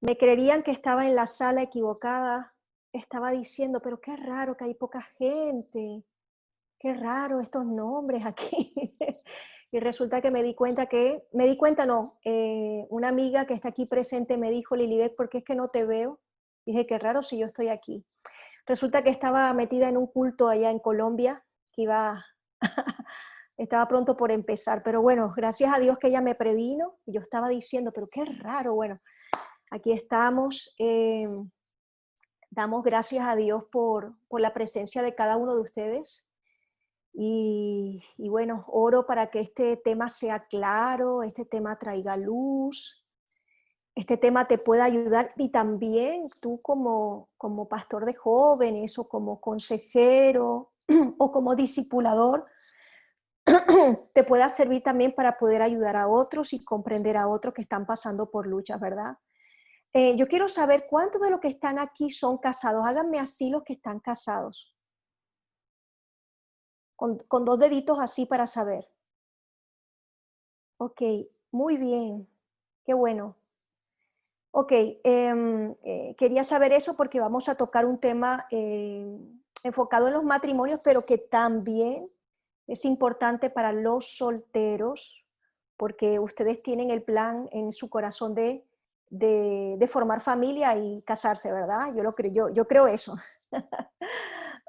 Me creerían que estaba en la sala equivocada. Estaba diciendo, pero qué raro que hay poca gente, qué raro estos nombres aquí. Y resulta que me di cuenta no, una amiga que está aquí presente me dijo, Lilibet, ¿por qué es que no te veo? Dije, qué raro si yo estoy aquí. Resulta que estaba metida en un culto allá en Colombia, que estaba pronto por empezar, pero bueno, gracias a Dios que ella me previno, y yo estaba diciendo, pero qué raro, bueno, aquí estamos. Damos gracias a Dios por la presencia de cada uno de ustedes y bueno, oro para que este tema sea claro, este tema traiga luz, este tema te pueda ayudar y también tú como pastor de jóvenes o como consejero o como discipulador, te pueda servir también para poder ayudar a otros y comprender a otros que están pasando por luchas, ¿verdad? Yo quiero saber cuántos de los que están aquí son casados. Háganme así los que están casados. Con dos deditos así para saber. Ok, muy bien. Qué bueno. Ok, quería saber eso porque vamos a tocar un tema enfocado en los matrimonios, pero que también es importante para los solteros, porque ustedes tienen el plan en su corazón de formar familia y casarse, ¿verdad? Yo creo eso.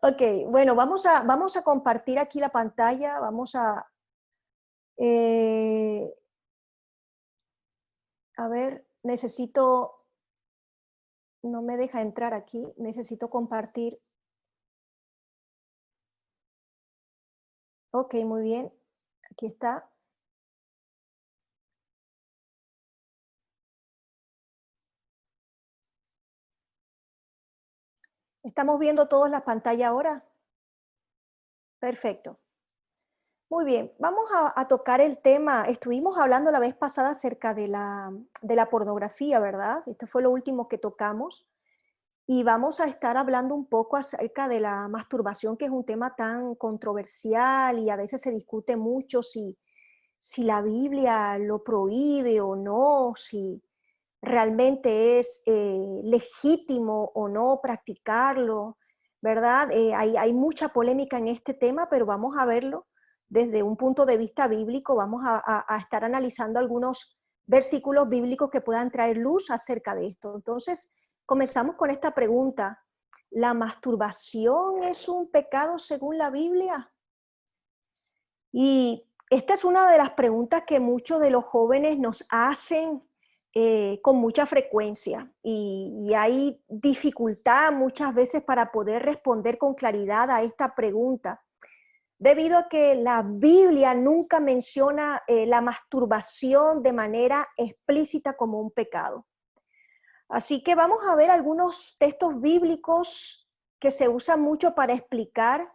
Ok, bueno, vamos a compartir aquí la pantalla, eh, a ver, no me deja entrar aquí, necesito compartir. Ok, muy bien, aquí está. ¿Estamos viendo todos la pantalla ahora? Perfecto. Muy bien, vamos a tocar el tema. Estuvimos hablando la vez pasada acerca de la pornografía, ¿verdad? Esto fue lo último que tocamos. Y vamos a estar hablando un poco acerca de la masturbación, que es un tema tan controversial y a veces se discute mucho si la Biblia lo prohíbe o no, si realmente es legítimo o no practicarlo, ¿verdad? Hay mucha polémica en este tema, pero vamos a verlo desde un punto de vista bíblico, vamos a estar analizando algunos versículos bíblicos que puedan traer luz acerca de esto. Entonces, comenzamos con esta pregunta. ¿La masturbación es un pecado según la Biblia? Y esta es una de las preguntas que muchos de los jóvenes nos hacen con mucha frecuencia y hay dificultad muchas veces para poder responder con claridad a esta pregunta, debido a que la Biblia nunca menciona la masturbación de manera explícita como un pecado. Así que vamos a ver algunos textos bíblicos que se usan mucho para explicar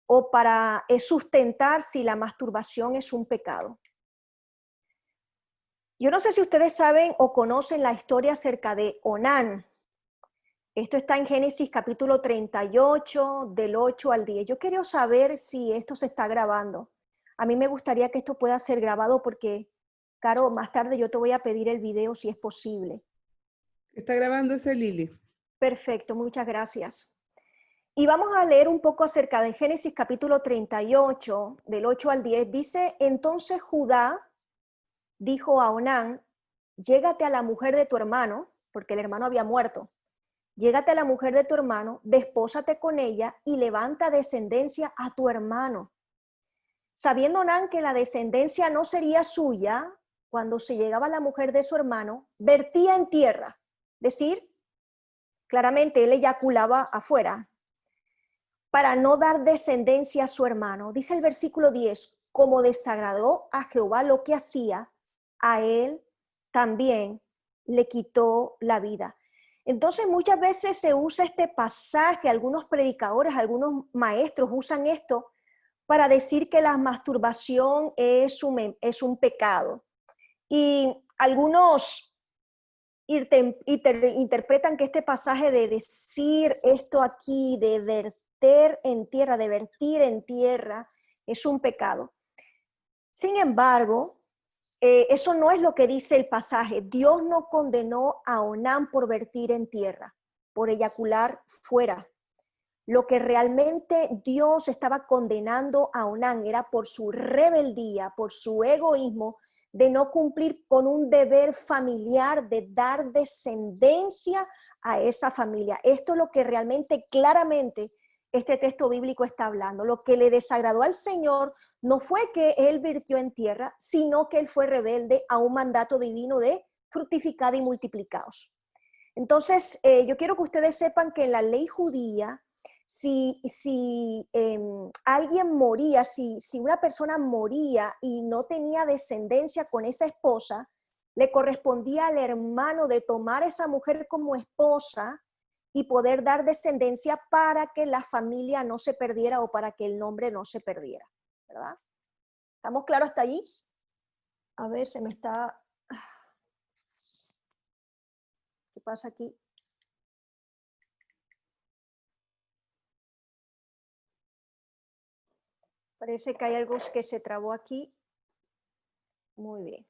o para sustentar si la masturbación es un pecado. Yo no sé si ustedes saben o conocen la historia acerca de Onán. Esto está en Génesis capítulo 38, del 8 al 10. Yo quería saber si esto se está grabando. A mí me gustaría que esto pueda ser grabado porque, Caro, más tarde yo te voy a pedir el video si es posible. Está grabándose Lili. Perfecto, muchas gracias. Y vamos a leer un poco acerca de Génesis capítulo 38, del 8 al 10. Dice, entonces Judá dijo a Onán, llégate a la mujer de tu hermano, porque el hermano había muerto, llégate a la mujer de tu hermano, despósate con ella y levanta descendencia a tu hermano. Sabiendo Onán que la descendencia no sería suya, cuando se llegaba a la mujer de su hermano, vertía en tierra, es decir, claramente él eyaculaba afuera, para no dar descendencia a su hermano. Dice el versículo 10, como desagradó a Jehová lo que hacía, a él también le quitó la vida. Entonces muchas veces se usa este pasaje, algunos predicadores, algunos maestros usan esto para decir que la masturbación es un pecado. Y algunos interpretan que este pasaje de decir esto aquí, de verter en tierra, de vertir en tierra, es un pecado. Sin embargo, eso no es lo que dice el pasaje. Dios no condenó a Onán por vertir en tierra, por eyacular fuera. Lo que realmente Dios estaba condenando a Onán era por su rebeldía, por su egoísmo, de no cumplir con un deber familiar, de dar descendencia a esa familia. Esto es lo que realmente claramente este texto bíblico está hablando. Lo que le desagradó al Señor no fue que él virtió en tierra, sino que él fue rebelde a un mandato divino de fructificar y multiplicaos. Entonces, yo quiero que ustedes sepan que en la ley judía, si alguien moría, si una persona moría y no tenía descendencia con esa esposa, le correspondía al hermano de tomar a esa mujer como esposa y poder dar descendencia para que la familia no se perdiera o para que el nombre no se perdiera, ¿verdad? ¿Estamos claros hasta allí? A ver, se me está... ¿Qué pasa aquí? Parece que hay algo que se trabó aquí. Muy bien.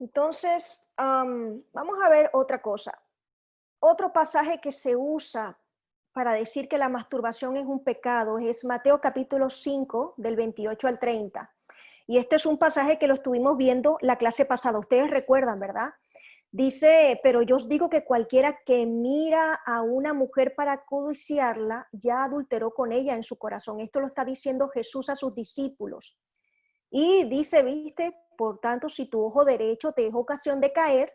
Entonces, vamos a ver otra cosa. Otro pasaje que se usa para decir que la masturbación es un pecado es Mateo capítulo 5, del 28 al 30. Y este es un pasaje que lo estuvimos viendo la clase pasada. Ustedes recuerdan, ¿verdad? Dice, pero yo os digo que cualquiera que mira a una mujer para codiciarla, ya adulteró con ella en su corazón. Esto lo está diciendo Jesús a sus discípulos. Y dice, viste, por tanto, si tu ojo derecho te es ocasión de caer,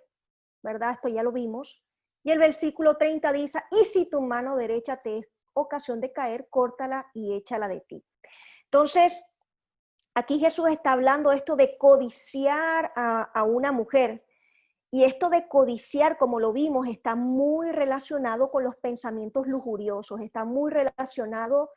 ¿verdad? Esto ya lo vimos. Y el versículo 30 dice, y si tu mano derecha te es ocasión de caer, córtala y échala de ti. Entonces, aquí Jesús está hablando esto de codiciar a una mujer. Y esto de codiciar, como lo vimos, está muy relacionado con los pensamientos lujuriosos, está muy relacionado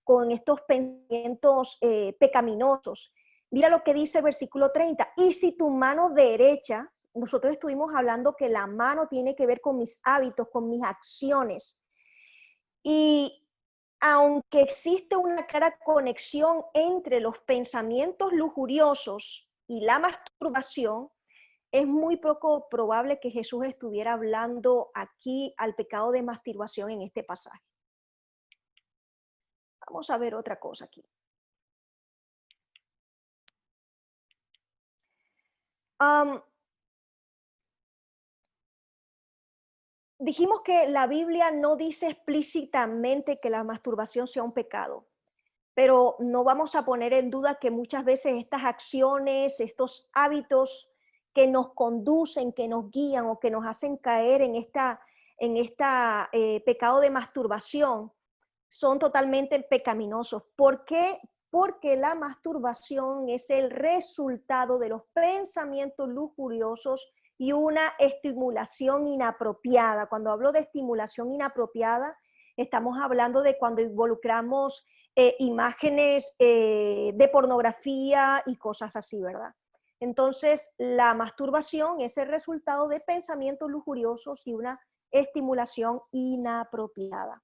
con estos pensamientos pecaminosos. Mira lo que dice el versículo 30. Y si tu mano derecha, nosotros estuvimos hablando que la mano tiene que ver con mis hábitos, con mis acciones. Y aunque existe una clara conexión entre los pensamientos lujuriosos y la masturbación, es muy poco probable que Jesús estuviera hablando aquí al pecado de masturbación en este pasaje. Vamos a ver otra cosa aquí. Dijimos que la Biblia no dice explícitamente que la masturbación sea un pecado, pero no vamos a poner en duda que muchas veces estas acciones, estos hábitos que nos conducen, que nos guían o que nos hacen caer en esta pecado de masturbación son totalmente pecaminosos. ¿Por qué? Porque la masturbación es el resultado de los pensamientos lujuriosos y una estimulación inapropiada. Cuando hablo de estimulación inapropiada, estamos hablando de cuando involucramos imágenes de pornografía y cosas así, ¿verdad? Entonces, la masturbación es el resultado de pensamientos lujuriosos y una estimulación inapropiada.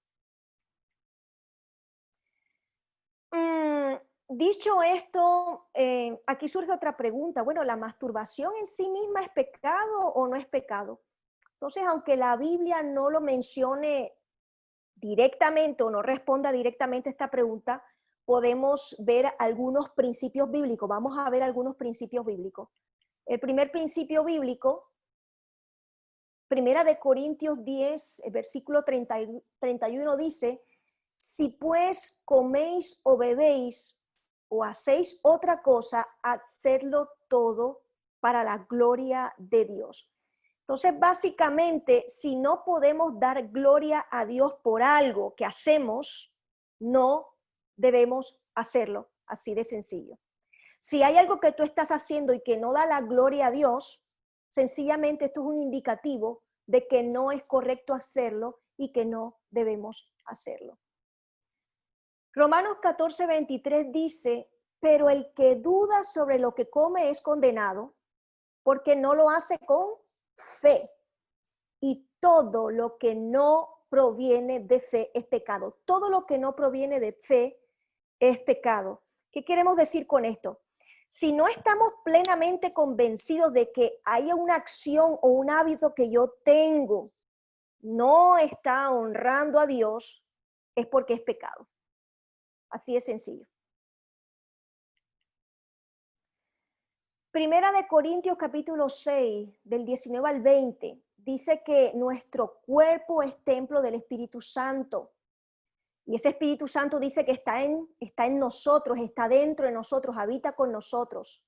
Dicho esto, aquí surge otra pregunta. Bueno, ¿la masturbación en sí misma es pecado o no es pecado? Entonces, aunque la Biblia no lo mencione directamente o no responda directamente a esta pregunta, podemos ver algunos principios bíblicos. Vamos a ver algunos principios bíblicos. El primer principio bíblico, Primera de Corintios 10, versículo 31 dice, si pues coméis o bebéis o hacéis otra cosa, hacedlo todo para la gloria de Dios. Entonces, básicamente, si no podemos dar gloria a Dios por algo que hacemos, no debemos hacerlo, así de sencillo. Si hay algo que tú estás haciendo y que no da la gloria a Dios, sencillamente esto es un indicativo de que no es correcto hacerlo y que no debemos hacerlo. Romanos 14:23 dice, pero el que duda sobre lo que come es condenado porque no lo hace con fe. Y todo lo que no proviene de fe es pecado. Todo lo que no proviene de fe es pecado. ¿Qué queremos decir con esto? Si no estamos plenamente convencidos de que haya una acción o un hábito que yo tengo no está honrando a Dios, es porque es pecado. Así de sencillo. Primera de Corintios capítulo 6, del 19 al 20, dice que nuestro cuerpo es templo del Espíritu Santo. Y ese Espíritu Santo dice que está en nosotros, está dentro de nosotros, habita con nosotros.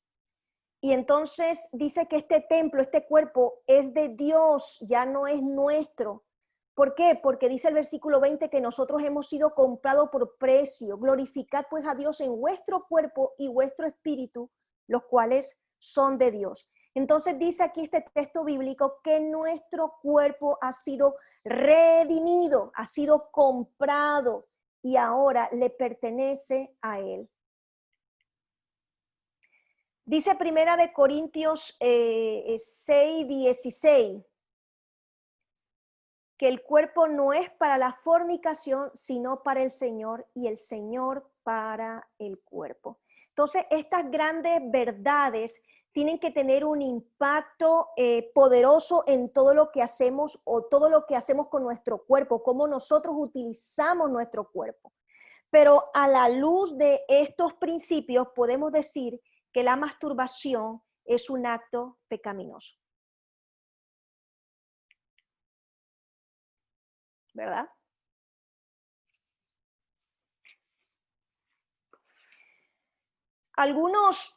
Y entonces dice que este templo, este cuerpo es de Dios, ya no es nuestro. ¿Por qué? Porque dice el versículo 20 que nosotros hemos sido comprados por precio. Glorificad pues a Dios en vuestro cuerpo y vuestro espíritu, los cuales son de Dios. Entonces dice aquí este texto bíblico que nuestro cuerpo ha sido redimido, ha sido comprado y ahora le pertenece a Él. Dice Primera de Corintios 6:16 que el cuerpo no es para la fornicación, sino para el Señor y el Señor para el cuerpo. Entonces, estas grandes verdades tienen que tener un impacto poderoso en todo lo que hacemos o todo lo que hacemos con nuestro cuerpo, cómo nosotros utilizamos nuestro cuerpo. Pero a la luz de estos principios podemos decir que la masturbación es un acto pecaminoso. ¿Verdad? Algunos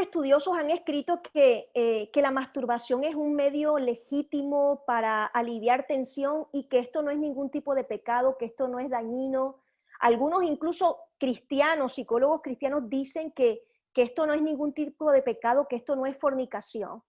estudiosos han escrito que la masturbación es un medio legítimo para aliviar tensión y que esto no es ningún tipo de pecado, que esto no es dañino. Algunos incluso cristianos, psicólogos cristianos dicen que esto no es ningún tipo de pecado, que esto no es fornicación.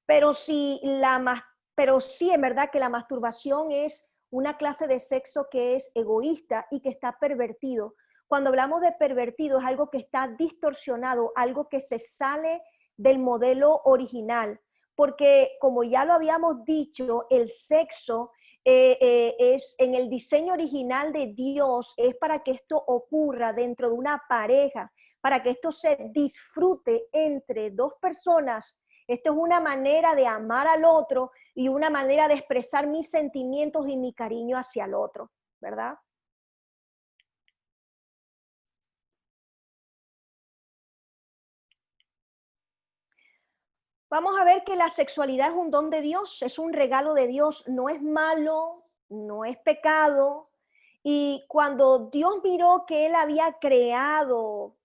Pero sí, en verdad que la masturbación es una clase de sexo que es egoísta y que está pervertido. Cuando hablamos de pervertido es algo que está distorsionado, algo que se sale del modelo original, porque como ya lo habíamos dicho, el sexo es en el diseño original de Dios, es para que esto ocurra dentro de una pareja, para que esto se disfrute entre dos personas. Esto es una manera de amar al otro y una manera de expresar mis sentimientos y mi cariño hacia el otro, ¿verdad? Vamos a ver que la sexualidad es un don de Dios, es un regalo de Dios, no es malo, no es pecado. Y cuando Dios miró que Él había creado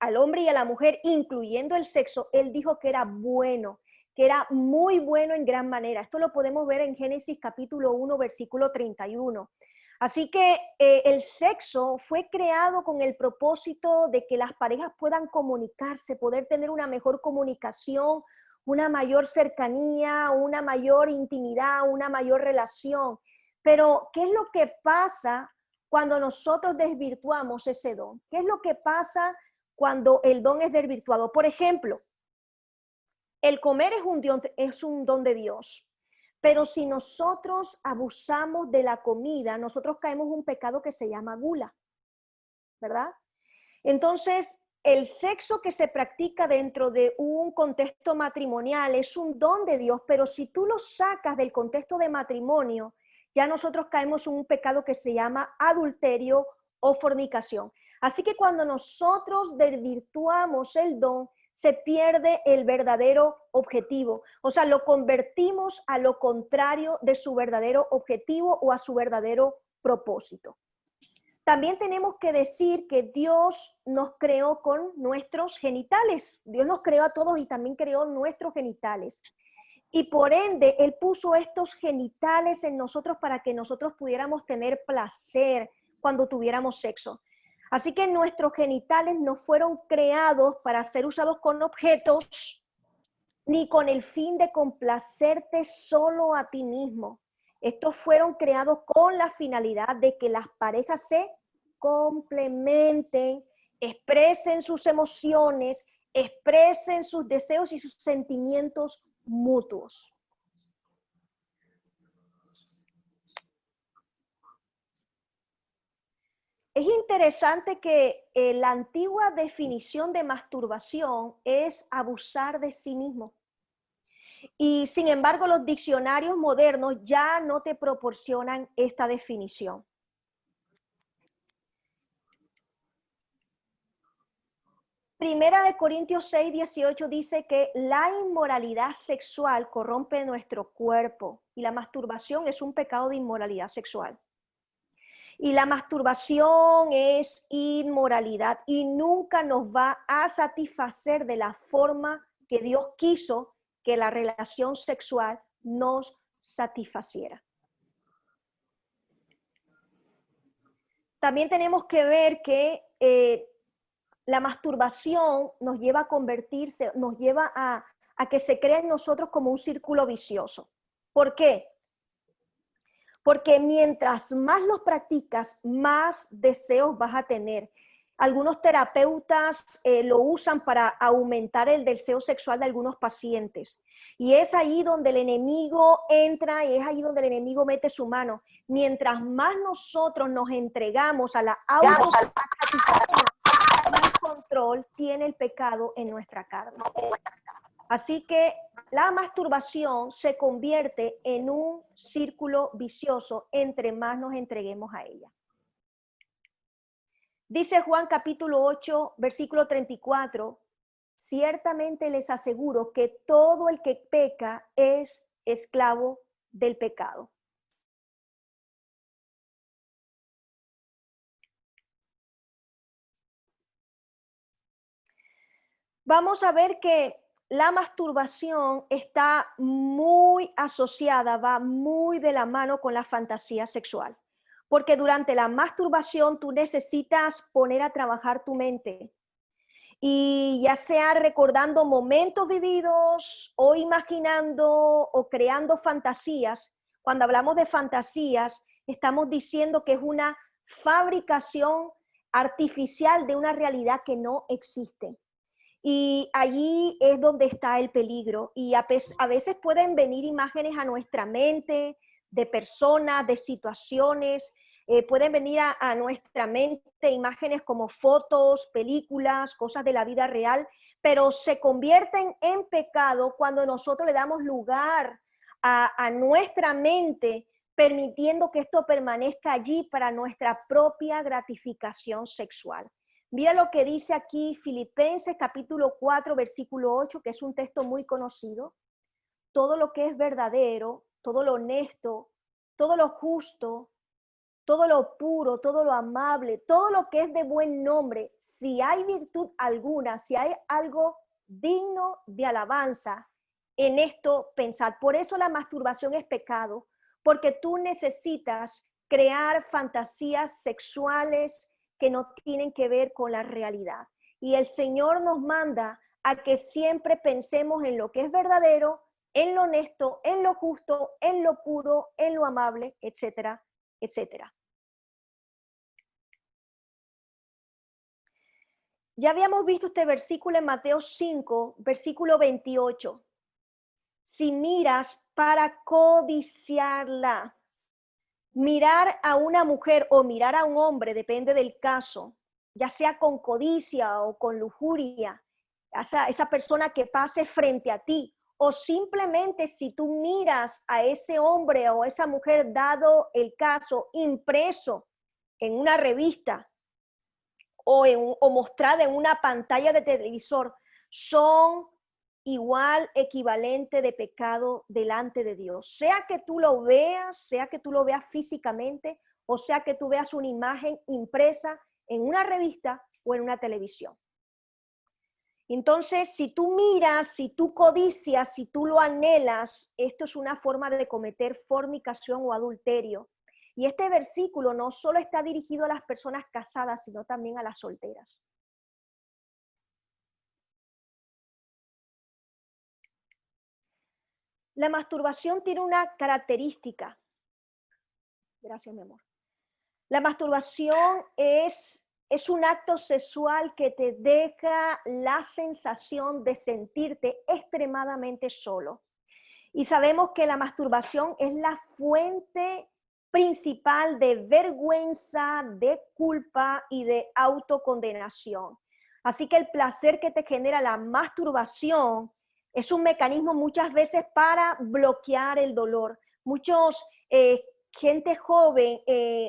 al hombre y a la mujer, incluyendo el sexo, Él dijo que era bueno, que era muy bueno en gran manera. Esto lo podemos ver en Génesis capítulo 1, versículo 31. Así que el sexo fue creado con el propósito de que las parejas puedan comunicarse, poder tener una mejor comunicación, una mayor cercanía, una mayor intimidad, una mayor relación. Pero, ¿qué es lo que pasa cuando nosotros desvirtuamos ese don? ¿Qué es lo que pasa cuando el don es desvirtuado? Por ejemplo, el comer es un don de Dios. Pero si nosotros abusamos de la comida, nosotros caemos en un pecado que se llama gula, ¿verdad? Entonces, el sexo que se practica dentro de un contexto matrimonial es un don de Dios, pero si tú lo sacas del contexto de matrimonio, ya nosotros caemos en un pecado que se llama adulterio o fornicación. Así que cuando nosotros desvirtuamos el don, se pierde el verdadero objetivo. O sea, lo convertimos a lo contrario de su verdadero objetivo o a su verdadero propósito. También tenemos que decir que Dios nos creó con nuestros genitales. Dios nos creó a todos y también creó nuestros genitales. Y por ende, Él puso estos genitales en nosotros para que nosotros pudiéramos tener placer cuando tuviéramos sexo. Así que nuestros genitales no fueron creados para ser usados con objetos, ni con el fin de complacerte solo a ti mismo. Estos fueron creados con la finalidad de que las parejas se complementen, expresen sus emociones, expresen sus deseos y sus sentimientos mutuos. Es interesante que la antigua definición de masturbación es abusar de sí mismo. Y sin embargo, los diccionarios modernos ya no te proporcionan esta definición. Primera de Corintios 6:18 dice que la inmoralidad sexual corrompe nuestro cuerpo y la masturbación es un pecado de inmoralidad sexual. Y la masturbación es inmoralidad y nunca nos va a satisfacer de la forma que Dios quiso que la relación sexual nos satisfaciera. También tenemos que ver que la masturbación nos lleva a convertirse, nos lleva a que se crea en nosotros como un círculo vicioso. ¿Por qué? Porque mientras más los practicas, más deseos vas a tener. Algunos terapeutas lo usan para aumentar el deseo sexual de algunos pacientes. Y es ahí donde el enemigo entra y es ahí donde el enemigo mete su mano. Mientras más nosotros nos entregamos a la autosatisfacción, más control tiene el pecado en nuestra carne. Así que la masturbación se convierte en un círculo vicioso entre más nos entreguemos a ella. Dice Juan capítulo 8, versículo 34, ciertamente les aseguro que todo el que peca es esclavo del pecado. Vamos a ver que la masturbación está muy asociada, va muy de la mano con la fantasía sexual. Porque durante la masturbación tú necesitas poner a trabajar tu mente. Y ya sea recordando momentos vividos o imaginando o creando fantasías. Cuando hablamos de fantasías, estamos diciendo que es una fabricación artificial de una realidad que no existe. Y allí es donde está el peligro. Y a veces pueden venir imágenes a nuestra mente de personas, de situaciones, pueden venir a nuestra mente imágenes como fotos, películas, cosas de la vida real, pero se convierten en pecado cuando nosotros le damos lugar a nuestra mente, permitiendo que esto permanezca allí para nuestra propia gratificación sexual. Mira lo que dice aquí Filipenses capítulo 4, versículo 8, que es un texto muy conocido. Todo lo que es verdadero, todo lo honesto, todo lo justo, todo lo puro, todo lo amable, todo lo que es de buen nombre, si hay virtud alguna, si hay algo digno de alabanza, en esto pensar. Por eso la masturbación es pecado, porque tú necesitas crear fantasías sexuales que no tienen que ver con la realidad. Y el Señor nos manda a que siempre pensemos en lo que es verdadero, en lo honesto, en lo justo, en lo puro, en lo amable, etcétera, etcétera. Ya habíamos visto este versículo en Mateo 5, versículo 28. Si miras para codiciarla, mirar a una mujer o mirar a un hombre, depende del caso, ya sea con codicia o con lujuria, esa persona que pase frente a ti, o simplemente si tú miras a ese hombre o esa mujer, dado el caso, impreso en una revista o mostrada en una pantalla de televisor, son igual equivalente de pecado delante de Dios. Sea que tú lo veas físicamente, o sea que tú veas una imagen impresa en una revista o en una televisión. Entonces, si tú miras, si tú codicias, si tú lo anhelas, esto es una forma de cometer fornicación o adulterio. Y este versículo no solo está dirigido a las personas casadas, sino también a las solteras. La masturbación tiene una característica. Gracias, mi amor. La masturbación es un acto sexual que te deja la sensación de sentirte extremadamente solo. Y sabemos que la masturbación es la fuente principal de vergüenza, de culpa y de autocondenación. Así que el placer que te genera la masturbación es un mecanismo muchas veces para bloquear el dolor. Muchos gente joven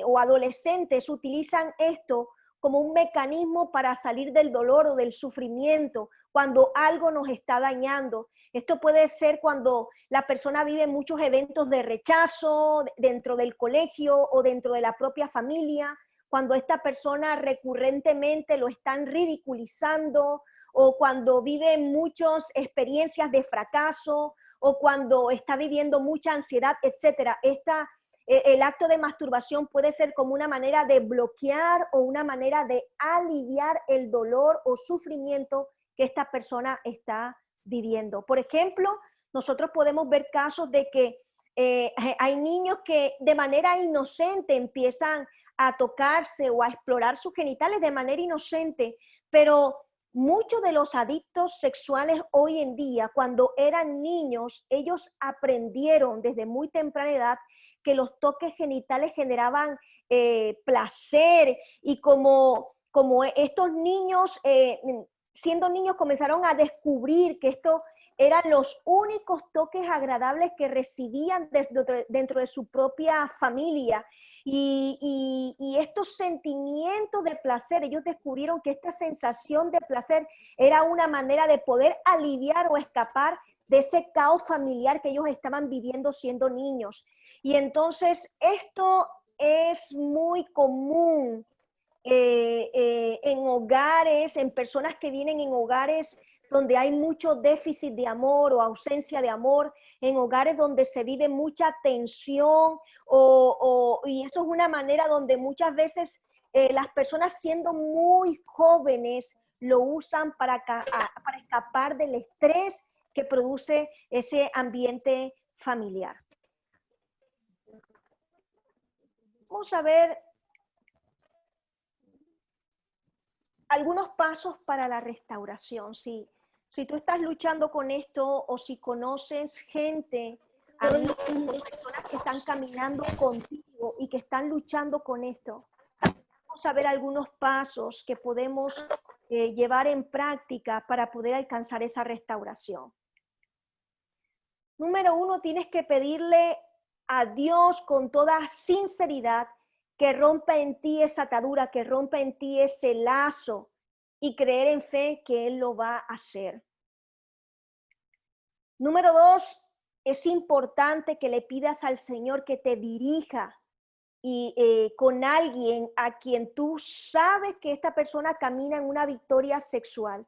o adolescentes utilizan esto como un mecanismo para salir del dolor o del sufrimiento cuando algo nos está dañando. Esto puede ser cuando la persona vive muchos eventos de rechazo dentro del colegio o dentro de la propia familia, cuando esta persona recurrentemente lo están ridiculizando, o cuando vive muchas experiencias de fracaso, o cuando está viviendo mucha ansiedad, etcétera. El acto de masturbación puede ser como una manera de bloquear o una manera de aliviar el dolor o sufrimiento que esta persona está viviendo. Por ejemplo, nosotros podemos ver casos de que hay niños que de manera inocente empiezan a tocarse o a explorar sus genitales de manera inocente, pero muchos de los adictos sexuales hoy en día, cuando eran niños, ellos aprendieron desde muy temprana edad que los toques genitales generaban placer, y como estos niños, siendo niños, comenzaron a descubrir que esto eran los únicos toques agradables que recibían dentro de su propia familia. Y estos sentimientos de placer, ellos descubrieron que esta sensación de placer era una manera de poder aliviar o escapar de ese caos familiar que ellos estaban viviendo siendo niños. Y entonces esto es muy común en hogares, en personas que vienen en hogares donde hay mucho déficit de amor o ausencia de amor, en hogares donde se vive mucha tensión, y eso es una manera donde muchas veces las personas siendo muy jóvenes lo usan para escapar del estrés que produce ese ambiente familiar. Vamos a ver algunos pasos para la restauración. Si tú estás luchando con esto, o si conoces gente, amigos, personas que están caminando contigo y que están luchando con esto, vamos a ver algunos pasos que podemos llevar en práctica para poder alcanzar esa restauración. Número 1, tienes que pedirle a Dios con toda sinceridad que rompa en ti esa atadura, que rompa en ti ese lazo, y creer en fe que Él lo va a hacer. Número 2, es importante que le pidas al Señor que te dirija y con alguien a quien tú sabes que esta persona camina en una victoria sexual.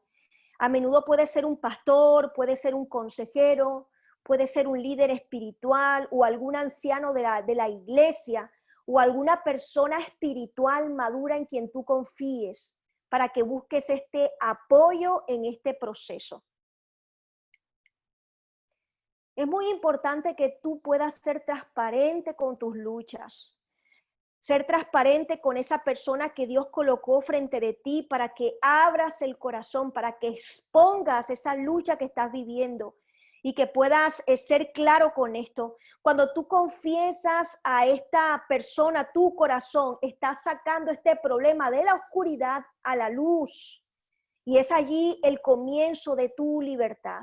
A menudo puede ser un pastor, puede ser un consejero, puede ser un líder espiritual o algún anciano de la iglesia, o alguna persona espiritual madura en quien tú confíes, para que busques este apoyo en este proceso. Es muy importante que tú puedas ser transparente con tus luchas, ser transparente con esa persona que Dios colocó frente de ti, para que abras el corazón, para que expongas esa lucha que estás viviendo y que puedas ser claro con esto. Cuando tú confiesas a esta persona tu corazón, estás sacando este problema de la oscuridad a la luz, y es allí el comienzo de tu libertad.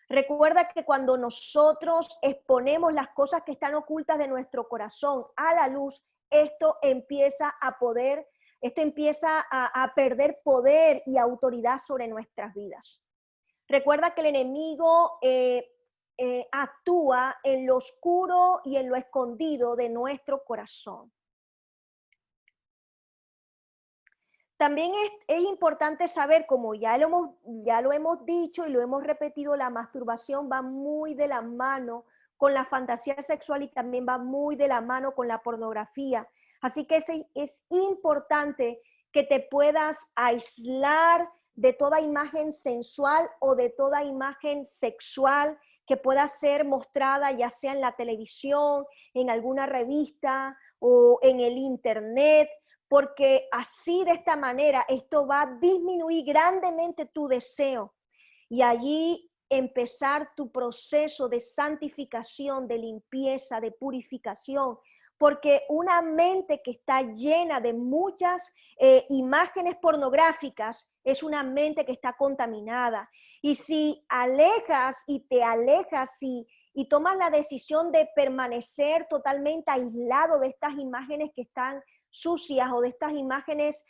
Recuerda que cuando nosotros exponemos las cosas que están ocultas de nuestro corazón a la luz, esto empieza a perder poder y autoridad sobre nuestras vidas. Recuerda que el enemigo actúa en lo oscuro y en lo escondido de nuestro corazón. También es importante saber, como ya lo hemos dicho y lo hemos repetido, la masturbación va muy de la mano con la fantasía sexual y también va muy de la mano con la pornografía. Así que es importante que te puedas aislar de toda imagen sensual o de toda imagen sexual que pueda ser mostrada, ya sea en la televisión, en alguna revista o en el internet, porque así, de esta manera, esto va a disminuir grandemente tu deseo, y allí empezar tu proceso de santificación, de limpieza, de purificación, porque una mente que está llena de muchas imágenes pornográficas es una mente que está contaminada. Y si alejas y te alejas y tomas la decisión de permanecer totalmente aislado de estas imágenes que están sucias o de estas imágenes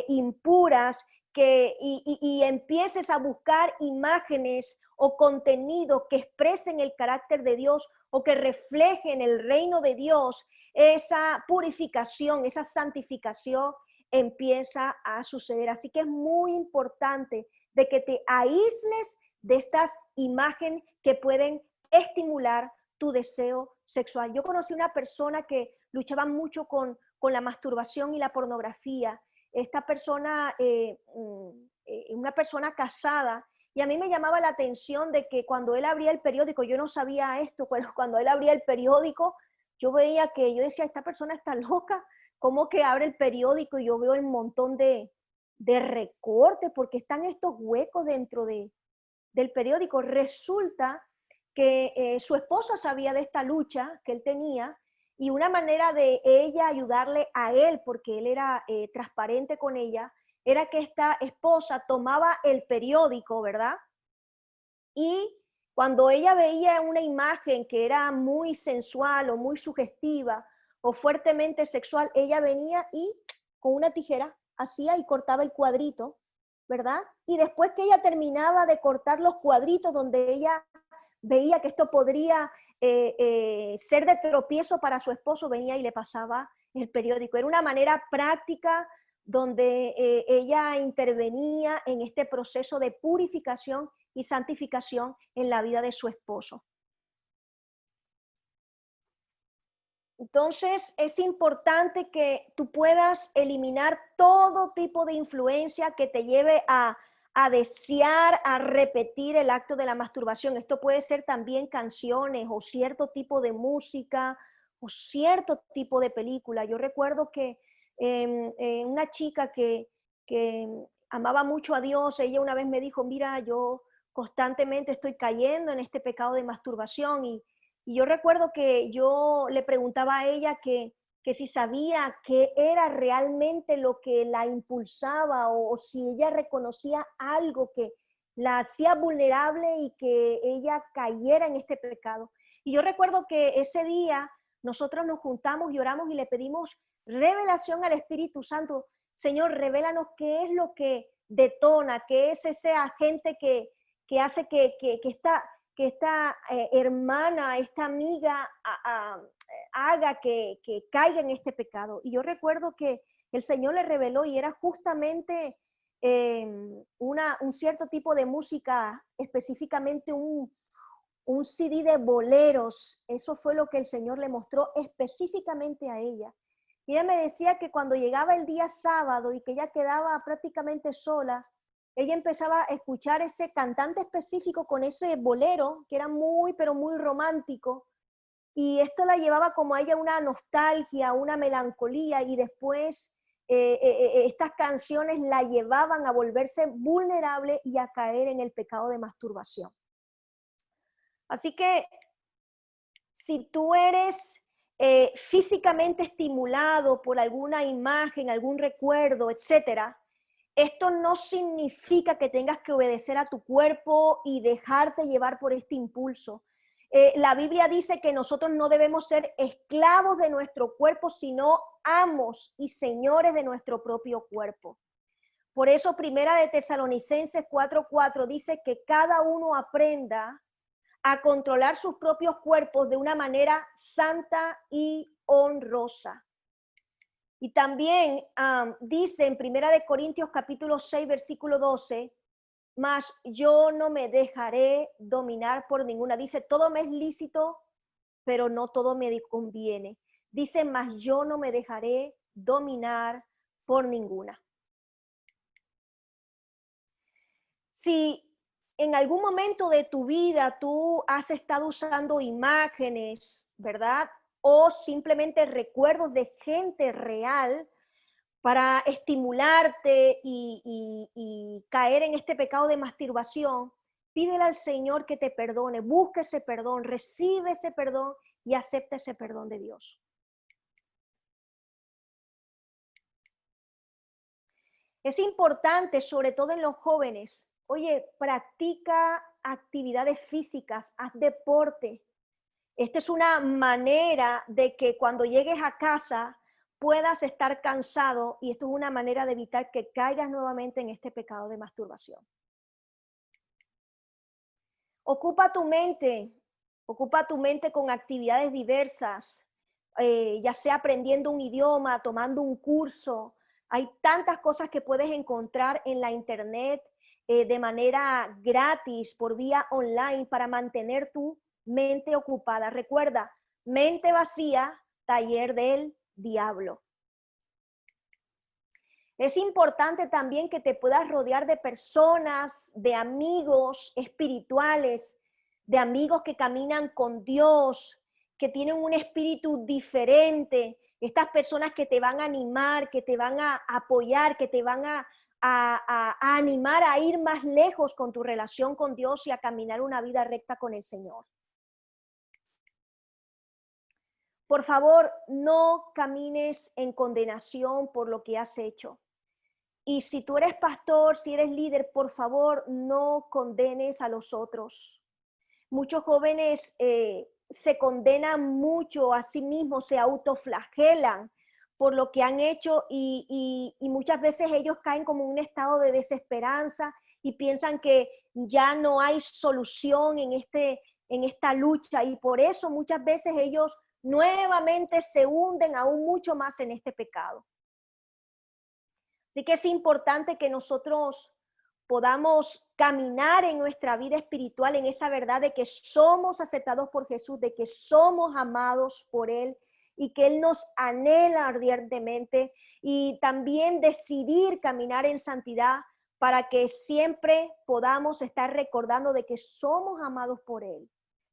impuras, y empieces a buscar imágenes o contenido que expresen el carácter de Dios o que reflejen el reino de Dios, esa purificación, esa santificación empieza a suceder. Así que es muy importante de que te aísles de estas imágenes que pueden estimular tu deseo sexual. Yo conocí una persona que luchaba mucho con la masturbación y la pornografía. Esta persona, una persona casada, y a mí me llamaba la atención de que cuando él abría el periódico, yo no sabía esto, pero cuando él abría el periódico, yo veía que, yo decía, esta persona está loca, ¿cómo que abre el periódico y yo veo un montón de recortes? Porque están estos huecos dentro del periódico. Resulta que su esposa sabía de esta lucha que él tenía, y una manera de ella ayudarle a él, porque él era transparente con ella, era que esta esposa tomaba el periódico, ¿verdad? Y cuando ella veía una imagen que era muy sensual o muy sugestiva o fuertemente sexual, ella venía y con una tijera hacía y cortaba el cuadrito, ¿verdad? Y después que ella terminaba de cortar los cuadritos donde ella veía que esto podría ser de tropiezo para su esposo, venía y le pasaba el periódico. Era una manera práctica donde ella intervenía en este proceso de purificación y santificación en la vida de su esposo. Entonces, es importante que tú puedas eliminar todo tipo de influencia que te lleve a desear, a repetir el acto de la masturbación. Esto puede ser también canciones o cierto tipo de música o cierto tipo de película. Yo recuerdo que una chica que amaba mucho a Dios, ella una vez me dijo, mira, yo constantemente estoy cayendo en este pecado de masturbación, y yo recuerdo que yo le preguntaba a ella que si sabía qué era realmente lo que la impulsaba, o si ella reconocía algo que la hacía vulnerable y que ella cayera en este pecado. Y yo recuerdo que ese día nosotros nos juntamos y oramos y le pedimos revelación al Espíritu Santo. Señor, revélanos qué es lo que detona, qué es ese agente que hace que esta hermana, esta amiga haga que caiga en este pecado. Y yo recuerdo que el Señor le reveló, y era justamente un cierto tipo de música, específicamente un CD de boleros. Eso fue lo que el Señor le mostró específicamente a ella. Y ella me decía que cuando llegaba el día sábado y que ella quedaba prácticamente sola, ella empezaba a escuchar ese cantante específico con ese bolero que era muy, pero muy romántico, y esto la llevaba como a ella una nostalgia, una melancolía, y después estas canciones la llevaban a volverse vulnerable y a caer en el pecado de masturbación. Así que si tú eres físicamente estimulado por alguna imagen, algún recuerdo, etcétera, esto no significa que tengas que obedecer a tu cuerpo y dejarte llevar por este impulso. La Biblia dice que nosotros no debemos ser esclavos de nuestro cuerpo, sino amos y señores de nuestro propio cuerpo. Por eso, Primera de Tesalonicenses 4:4 dice que cada uno aprenda a controlar sus propios cuerpos de una manera santa y honrosa. Y también dice en Primera de Corintios capítulo 6, versículo 12, mas yo no me dejaré dominar por ninguna. Dice, todo me es lícito, pero no todo me conviene. Dice, mas yo no me dejaré dominar por ninguna. Si en algún momento de tu vida tú has estado usando imágenes, ¿verdad? O simplemente recuerdos de gente real para estimularte y caer en este pecado de masturbación, pídele al Señor que te perdone, busca ese perdón, recibe ese perdón y acepta ese perdón de Dios. Es importante, sobre todo en los jóvenes, oye, practica actividades físicas, haz deporte. Esta es una manera de que cuando llegues a casa puedas estar cansado, y esto es una manera de evitar que caigas nuevamente en este pecado de masturbación. Ocupa tu mente con actividades diversas, ya sea aprendiendo un idioma, tomando un curso. Hay tantas cosas que puedes encontrar en la internet de manera gratis, por vía online, para mantener tu mente ocupada. Recuerda, mente vacía, taller del diablo. Es importante también que te puedas rodear de personas, de amigos espirituales, de amigos que caminan con Dios, que tienen un espíritu diferente. Estas personas que te van a animar, que te van a apoyar, que te van a animar a ir más lejos con tu relación con Dios y a caminar una vida recta con el Señor. Por favor, no camines en condenación por lo que has hecho. Y si tú eres pastor, si eres líder, por favor, no condenes a los otros. Muchos jóvenes se condenan mucho a sí mismos, se autoflagelan por lo que han hecho y muchas veces ellos caen como en un estado de desesperanza y piensan que ya no hay solución en esta lucha, y por eso muchas veces ellos nuevamente se hunden aún mucho más en este pecado. Así que es importante que nosotros podamos caminar en nuestra vida espiritual en esa verdad de que somos aceptados por Jesús, de que somos amados por Él y que Él nos anhela ardientemente, y también decidir caminar en santidad para que siempre podamos estar recordando de que somos amados por Él,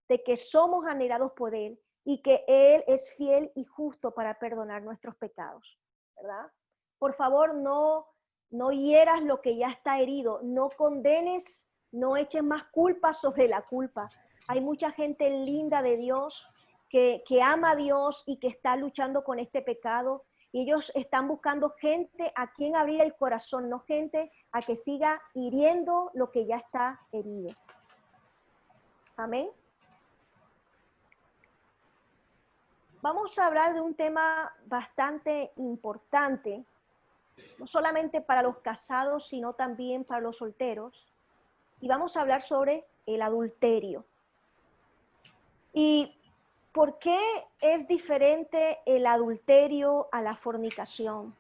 de que somos anhelados por Él y que Él es fiel y justo para perdonar nuestros pecados, ¿verdad? Por favor, no hieras lo que ya está herido, no condenes, no eches más culpa sobre la culpa. Hay mucha gente linda de Dios que ama a Dios y que está luchando con este pecado, y ellos están buscando gente a quien abrir el corazón, no gente a que siga hiriendo lo que ya está herido. Amén. Vamos a hablar de un tema bastante importante, no solamente para los casados, sino también para los solteros. Y vamos a hablar sobre el adulterio. ¿Y por qué es diferente el adulterio a la fornicación?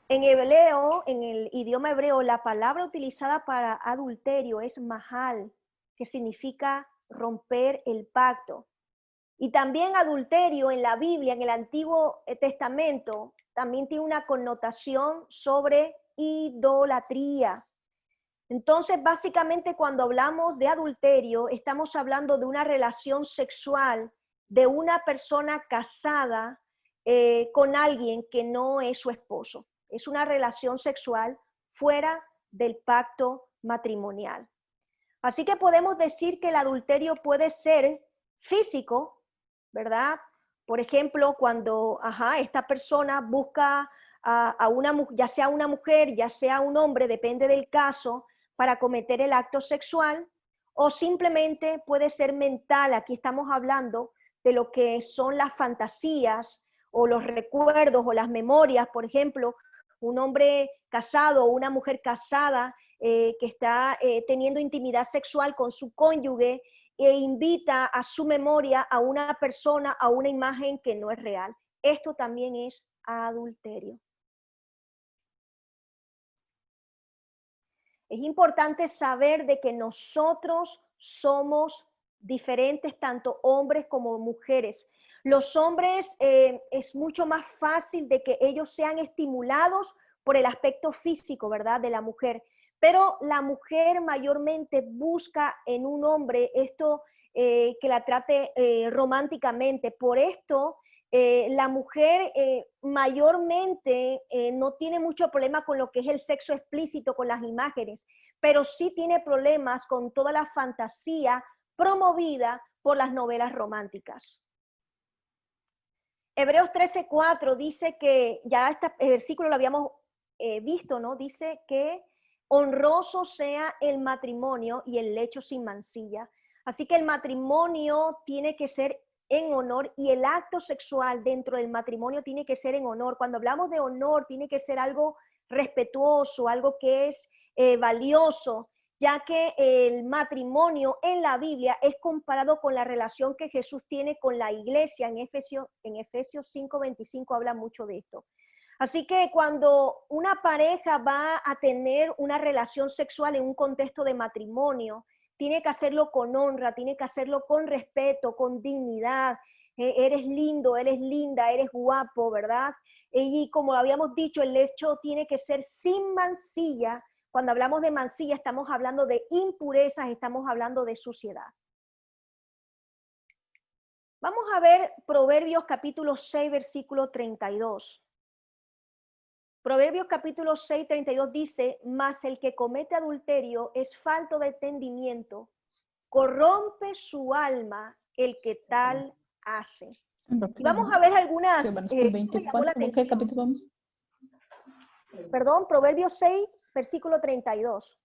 En hebreo, en el idioma hebreo, la palabra utilizada para adulterio es mahal, que significa romper el pacto. Y también adulterio en la Biblia, en el Antiguo Testamento, también tiene una connotación sobre idolatría. Entonces, básicamente, cuando hablamos de adulterio, estamos hablando de una relación sexual de una persona casada con alguien que no es su esposo. Es una relación sexual fuera del pacto matrimonial. Así que podemos decir que el adulterio puede ser físico, ¿verdad? Por ejemplo, cuando esta persona busca a una, ya sea una mujer, ya sea un hombre, depende del caso, para cometer el acto sexual, o simplemente puede ser mental. Aquí estamos hablando de lo que son las fantasías o los recuerdos o las memorias. Por ejemplo, un hombre casado o una mujer casada que está teniendo intimidad sexual con su cónyuge e invita a su memoria a una persona, a una imagen que no es real. Esto también es adulterio. Es importante saber de que nosotros somos diferentes, tanto hombres como mujeres. Los hombres es mucho más fácil de que ellos sean estimulados por el aspecto físico, ¿verdad?, de la mujer. Pero la mujer mayormente busca en un hombre esto que la trate románticamente. Por esto, la mujer mayormente no tiene mucho problema con lo que es el sexo explícito, con las imágenes, pero sí tiene problemas con toda la fantasía promovida por las novelas románticas. Hebreos 13:4 dice que, ya este versículo lo habíamos visto, ¿no? Dice que honroso sea el matrimonio y el lecho sin mancilla. Así que el matrimonio tiene que ser en honor y el acto sexual dentro del matrimonio tiene que ser en honor. Cuando hablamos de honor, tiene que ser algo respetuoso, algo que es valioso, ya que el matrimonio en la Biblia es comparado con la relación que Jesús tiene con la iglesia. En Efesios 5:25 habla mucho de esto. Así que cuando una pareja va a tener una relación sexual en un contexto de matrimonio, tiene que hacerlo con honra, tiene que hacerlo con respeto, con dignidad. Eres lindo, eres linda, eres guapo, ¿verdad? Y como habíamos dicho, el lecho tiene que ser sin mancilla. Cuando hablamos de mancilla, estamos hablando de impurezas, estamos hablando de suciedad. Vamos a ver Proverbios capítulo 6, versículo 32. Proverbios capítulo 6, 32 dice, mas el que comete adulterio es falto de entendimiento, corrompe su alma el que tal hace. Y vamos a ver algunas, me llamó la atención. ¿Qué capítulo vamos? Perdón, Proverbios 6, versículo 32.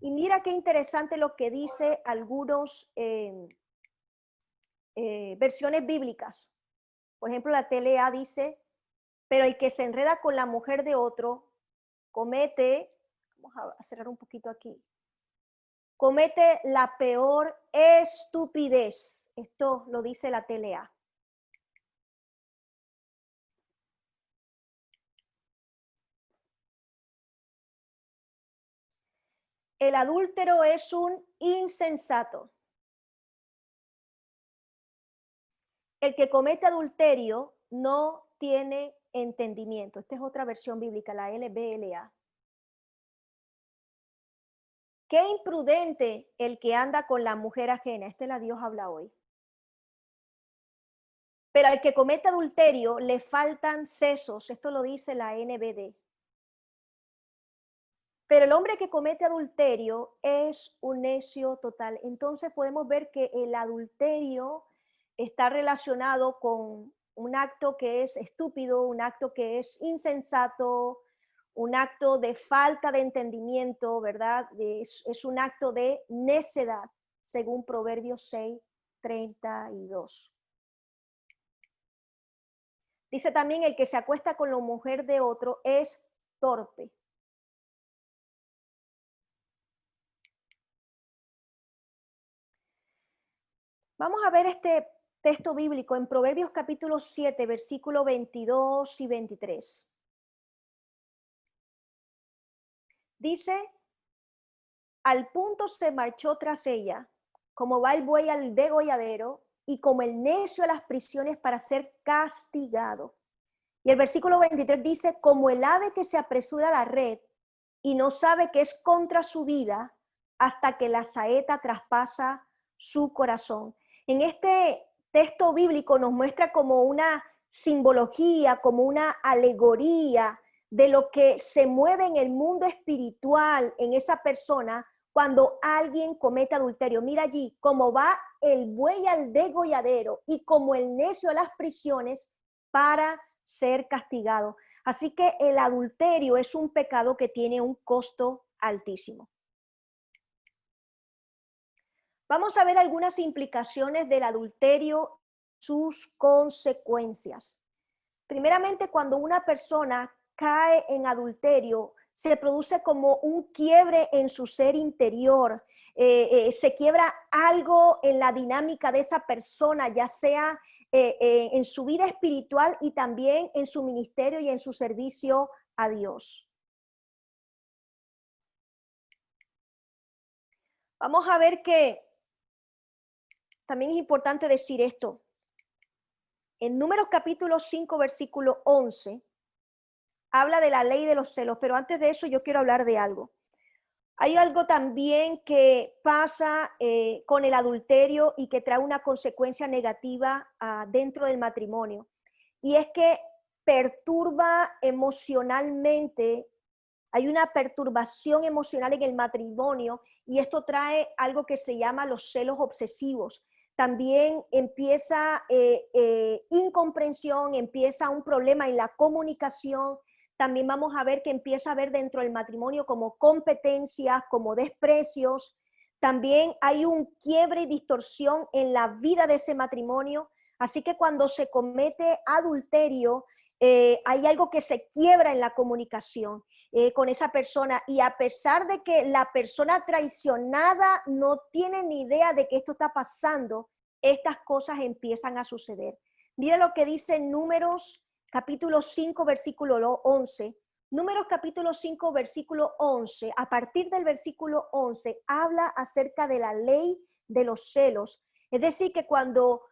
Y mira qué interesante lo que dice algunos versiones bíblicas. Por ejemplo, la TLA dice, pero el que se enreda con la mujer de otro comete, vamos a cerrar un poquito aquí, comete la peor estupidez. Esto lo dice la TLA. El adúltero es un insensato. El que comete adulterio no tiene entendimiento. Esta es otra versión bíblica, la LBLA. Qué imprudente el que anda con la mujer ajena. Esta es la Dios habla hoy. Pero al que comete adulterio le faltan sesos. Esto lo dice la NBD. Pero el hombre que comete adulterio es un necio total. Entonces podemos ver que el adulterio está relacionado con un acto que es estúpido, un acto que es insensato, un acto de falta de entendimiento, ¿verdad? Es un acto de necedad, según Proverbios 6, 32. Dice también, el que se acuesta con la mujer de otro es torpe. Vamos a ver este texto bíblico en Proverbios capítulo 7, versículo 22 y 23. Dice, al punto se marchó tras ella, como va el buey al degolladero y como el necio a las prisiones para ser castigado. Y el versículo 23 dice, como el ave que se apresura a la red y no sabe que es contra su vida hasta que la saeta traspasa su corazón. En este texto bíblico nos muestra como una simbología, como una alegoría de lo que se mueve en el mundo espiritual en esa persona cuando alguien comete adulterio. Mira allí, como va el buey al degolladero y como el necio a las prisiones para ser castigado. Así que el adulterio es un pecado que tiene un costo altísimo. Vamos a ver algunas implicaciones del adulterio, sus consecuencias. Primeramente, cuando una persona cae en adulterio, se produce como un quiebre en su ser interior. Se quiebra algo en la dinámica de esa persona, ya sea en su vida espiritual y también en su ministerio y en su servicio a Dios. Vamos a ver que también es importante decir esto. En Números capítulo 5, versículo 11, habla de la ley de los celos, pero antes de eso yo quiero hablar de algo. Hay algo también que pasa con el adulterio y que trae una consecuencia negativa dentro del matrimonio. Y es que perturba emocionalmente, hay una perturbación emocional en el matrimonio y esto trae algo que se llama los celos obsesivos. También empieza incomprensión, empieza un problema en la comunicación, También vamos a ver que empieza a haber dentro del matrimonio como competencias, como desprecios. También hay un quiebre y distorsión en la vida de ese matrimonio. Así que cuando se comete adulterio, hay algo que se quiebra en la comunicación con esa persona. Y a pesar de que la persona traicionada no tiene ni idea de que esto está pasando, estas cosas empiezan a suceder. Mira lo que dice Números capítulo 5, versículo 11. Números capítulo 5, versículo 11. A partir del versículo 11 habla acerca de la ley de los celos. Es decir, que cuando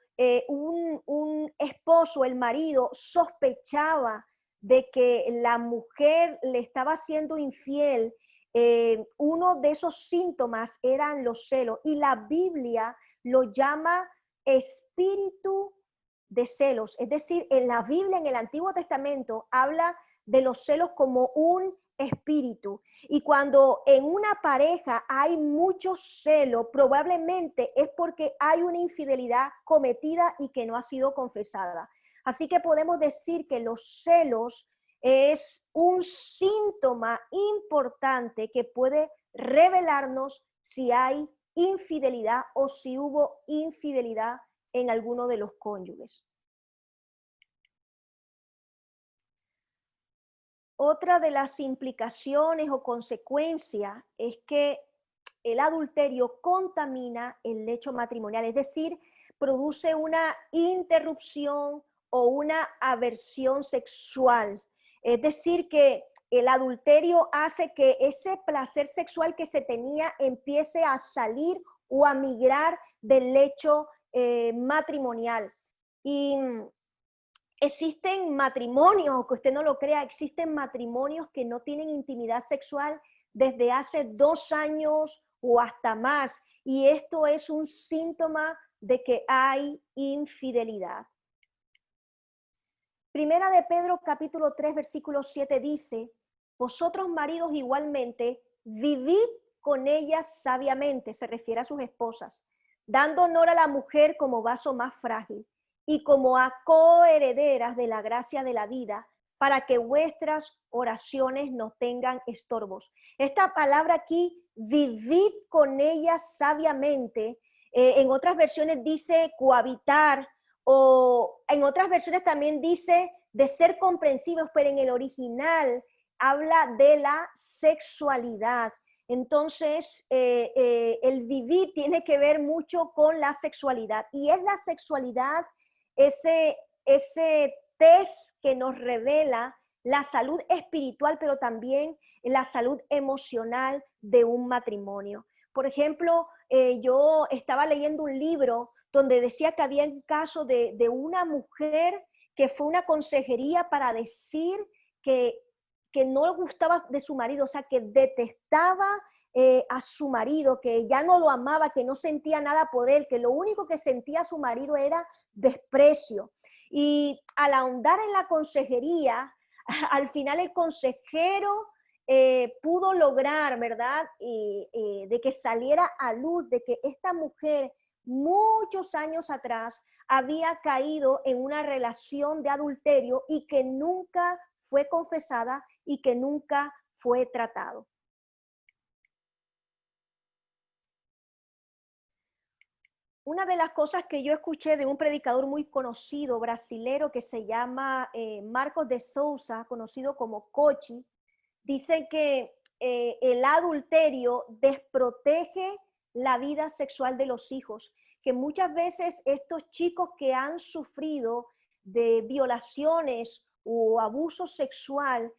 un esposo, el marido, sospechaba de que la mujer le estaba siendo infiel, uno de esos síntomas eran los celos. Y la Biblia lo llama espíritu de celos. Es decir, en la Biblia, en el Antiguo Testamento, habla de los celos como un espíritu. Y cuando en una pareja hay mucho celo, probablemente es porque hay una infidelidad cometida y que no ha sido confesada. Así que podemos decir que los celos es un síntoma importante que puede revelarnos si hay infidelidad o si hubo infidelidad en alguno de los cónyuges. Otra de las implicaciones o consecuencias es que el adulterio contamina el lecho matrimonial, es decir, produce una interrupción o una aversión sexual. Es decir, que el adulterio hace que ese placer sexual que se tenía empiece a salir o a migrar del lecho matrimonial. Y existen matrimonios, aunque usted no lo crea, existen matrimonios que no tienen intimidad sexual desde hace 2 años o hasta más. Y esto es un síntoma de que hay infidelidad. Primera de Pedro capítulo 3 versículo 7 dice, vosotros maridos igualmente, vivid con ellas sabiamente, se refiere a sus esposas, dando honor a la mujer como vaso más frágil y como a coherederas de la gracia de la vida, para que vuestras oraciones no tengan estorbos. Esta palabra aquí, vivid con ellas sabiamente, en otras versiones dice cohabitar, o en otras versiones también dice de ser comprensivos, pero en el original habla de la sexualidad. Entonces, el vivir tiene que ver mucho con la sexualidad, y es la sexualidad ese test que nos revela la salud espiritual, pero también la salud emocional de un matrimonio. Por ejemplo, yo estaba leyendo un libro donde decía que había un caso de una mujer que fue a una consejería para decir que no le gustaba de su marido, o sea, que detestaba a su marido, que ya no lo amaba, que no sentía nada por él, que lo único que sentía su marido era desprecio. Y al ahondar en la consejería, al final el consejero pudo lograr, ¿verdad? De que saliera a luz de que esta mujer muchos años atrás había caído en una relación de adulterio y que nunca fue confesada y que nunca fue tratado. Una de las cosas que yo escuché de un predicador muy conocido brasilero que se llama Marcos de Souza, conocido como Cochi, dice que el adulterio desprotege la vida sexual de los hijos, que muchas veces estos chicos que han sufrido de violaciones o abuso sexual,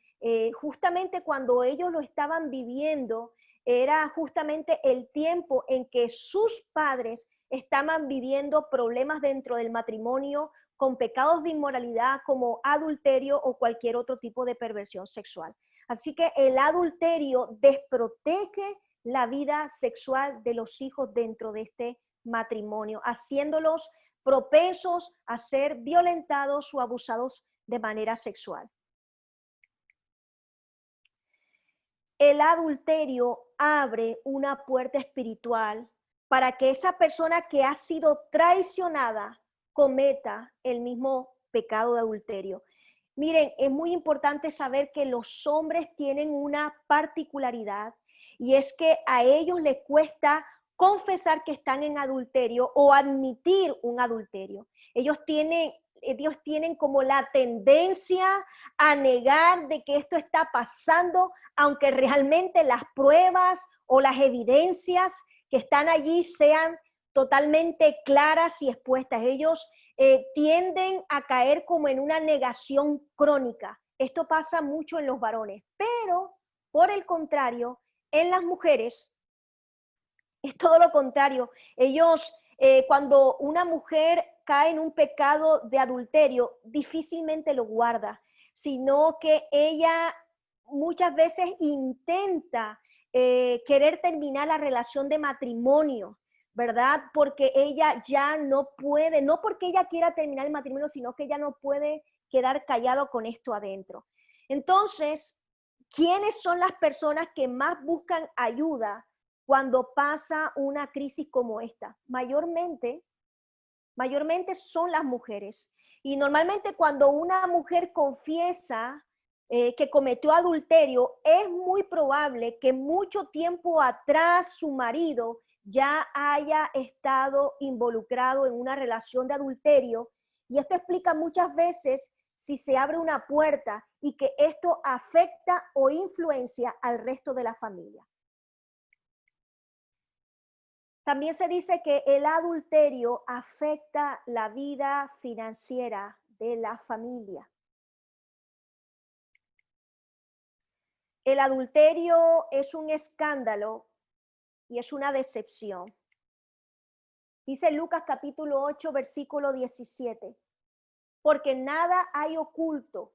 justamente cuando ellos lo estaban viviendo, era justamente el tiempo en que sus padres estaban viviendo problemas dentro del matrimonio con pecados de inmoralidad como adulterio o cualquier otro tipo de perversión sexual. Así que el adulterio desprotege la vida sexual de los hijos dentro de este matrimonio, haciéndolos propensos a ser violentados o abusados de manera sexual. El adulterio abre una puerta espiritual para que esa persona que ha sido traicionada cometa el mismo pecado de adulterio. Miren, es muy importante saber que los hombres tienen una particularidad y es que a ellos les cuesta confesar que están en adulterio o admitir un adulterio. Ellos tienen como la tendencia a negar de que esto está pasando, aunque realmente las pruebas o las evidencias que están allí sean totalmente claras y expuestas. Ellos tienden a caer como en una negación crónica. Esto pasa mucho en los varones, pero por el contrario, en las mujeres es todo lo contrario. Ellos, cuando una mujer cae en un pecado de adulterio, difícilmente lo guarda, sino que ella muchas veces intenta querer terminar la relación de matrimonio, ¿verdad? Porque ella ya no puede, no porque ella quiera terminar el matrimonio, sino que ella no puede quedar callado con esto adentro. Entonces, ¿quiénes son las personas que más buscan ayuda cuando pasa una crisis como esta? Mayormente son las mujeres. Y normalmente cuando una mujer confiesa que cometió adulterio, es muy probable que mucho tiempo atrás su marido ya haya estado involucrado en una relación de adulterio. Y esto explica muchas veces si se abre una puerta y que esto afecta o influencia al resto de la familia. También se dice que el adulterio afecta la vida financiera de la familia. El adulterio es un escándalo y es una decepción. Dice Lucas capítulo 8, versículo 17, porque nada hay oculto,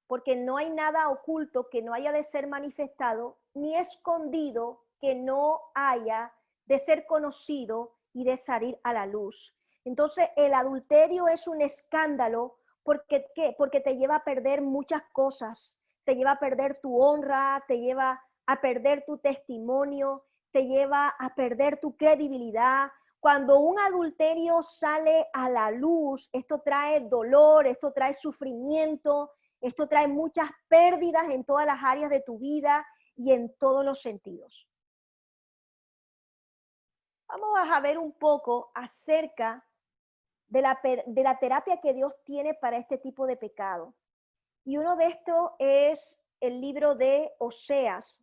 porque no hay nada oculto que no haya de ser manifestado, ni escondido que no haya de ser conocido y de salir a la luz. Entonces, el adulterio es un escándalo porque, ¿qué? Porque te lleva a perder muchas cosas, te lleva a perder tu honra, te lleva a perder tu testimonio, te lleva a perder tu credibilidad. Cuando un adulterio sale a la luz, esto trae dolor, esto trae sufrimiento, esto trae muchas pérdidas en todas las áreas de tu vida y en todos los sentidos. Vamos a ver un poco acerca de la terapia que Dios tiene para este tipo de pecado. Y uno de estos es el libro de Oseas.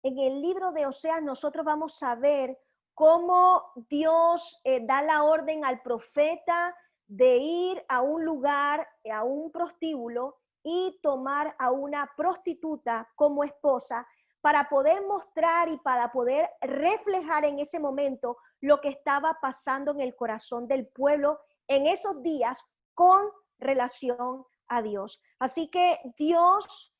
En el libro de Oseas nosotros vamos a ver cómo Dios da la orden al profeta de ir a un lugar, a un prostíbulo, y tomar a una prostituta como esposa para poder mostrar y para poder reflejar en ese momento lo que estaba pasando en el corazón del pueblo en esos días con relación a Dios. Así que Dios,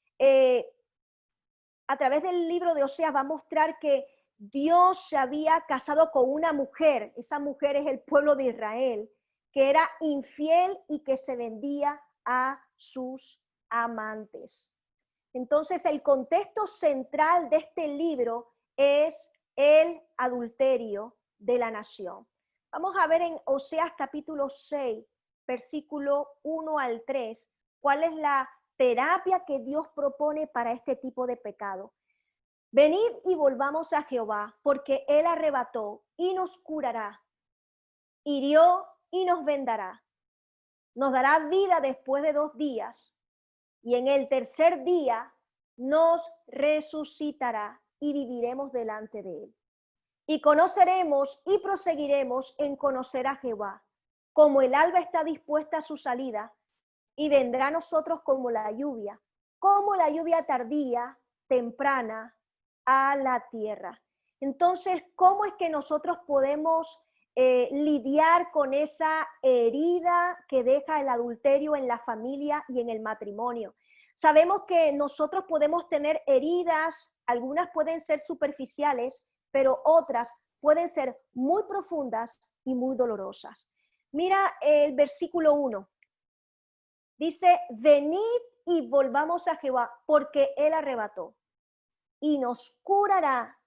a través del libro de Oseas, va a mostrar que Dios se había casado con una mujer, esa mujer es el pueblo de Israel, que era infiel y que se vendía a sus amantes. Entonces, el contexto central de este libro es el adulterio de la nación. Vamos a ver en Oseas capítulo 6, versículo 1 al 3, cuál es la terapia que Dios propone para este tipo de pecado. Venid y volvamos a Jehová, porque Él arrebató y nos curará, hirió y nos vendará. Nos dará vida después de 2 días, y en el tercer día nos resucitará y viviremos delante de Él. Y conoceremos y proseguiremos en conocer a Jehová, como el alba está dispuesta a su salida, y vendrá a nosotros como la lluvia tardía, temprana a la tierra. Entonces, ¿cómo es que nosotros podemos lidiar con esa herida que deja el adulterio en la familia y en el matrimonio? Sabemos que nosotros podemos tener heridas, algunas pueden ser superficiales, pero otras pueden ser muy profundas y muy dolorosas. Mira el versículo 1. Dice, venid y volvamos a Jehová, porque Él arrebató y nos curará,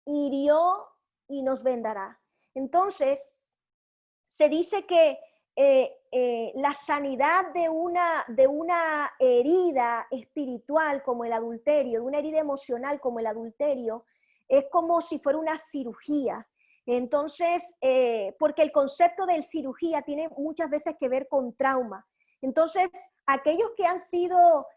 hirió y nos vendará. Entonces, se dice que la sanidad de una herida espiritual como el adulterio, de una herida emocional como el adulterio, es como si fuera una cirugía. Entonces, porque el concepto de cirugía tiene muchas veces que ver con trauma. Entonces, aquellos que han sido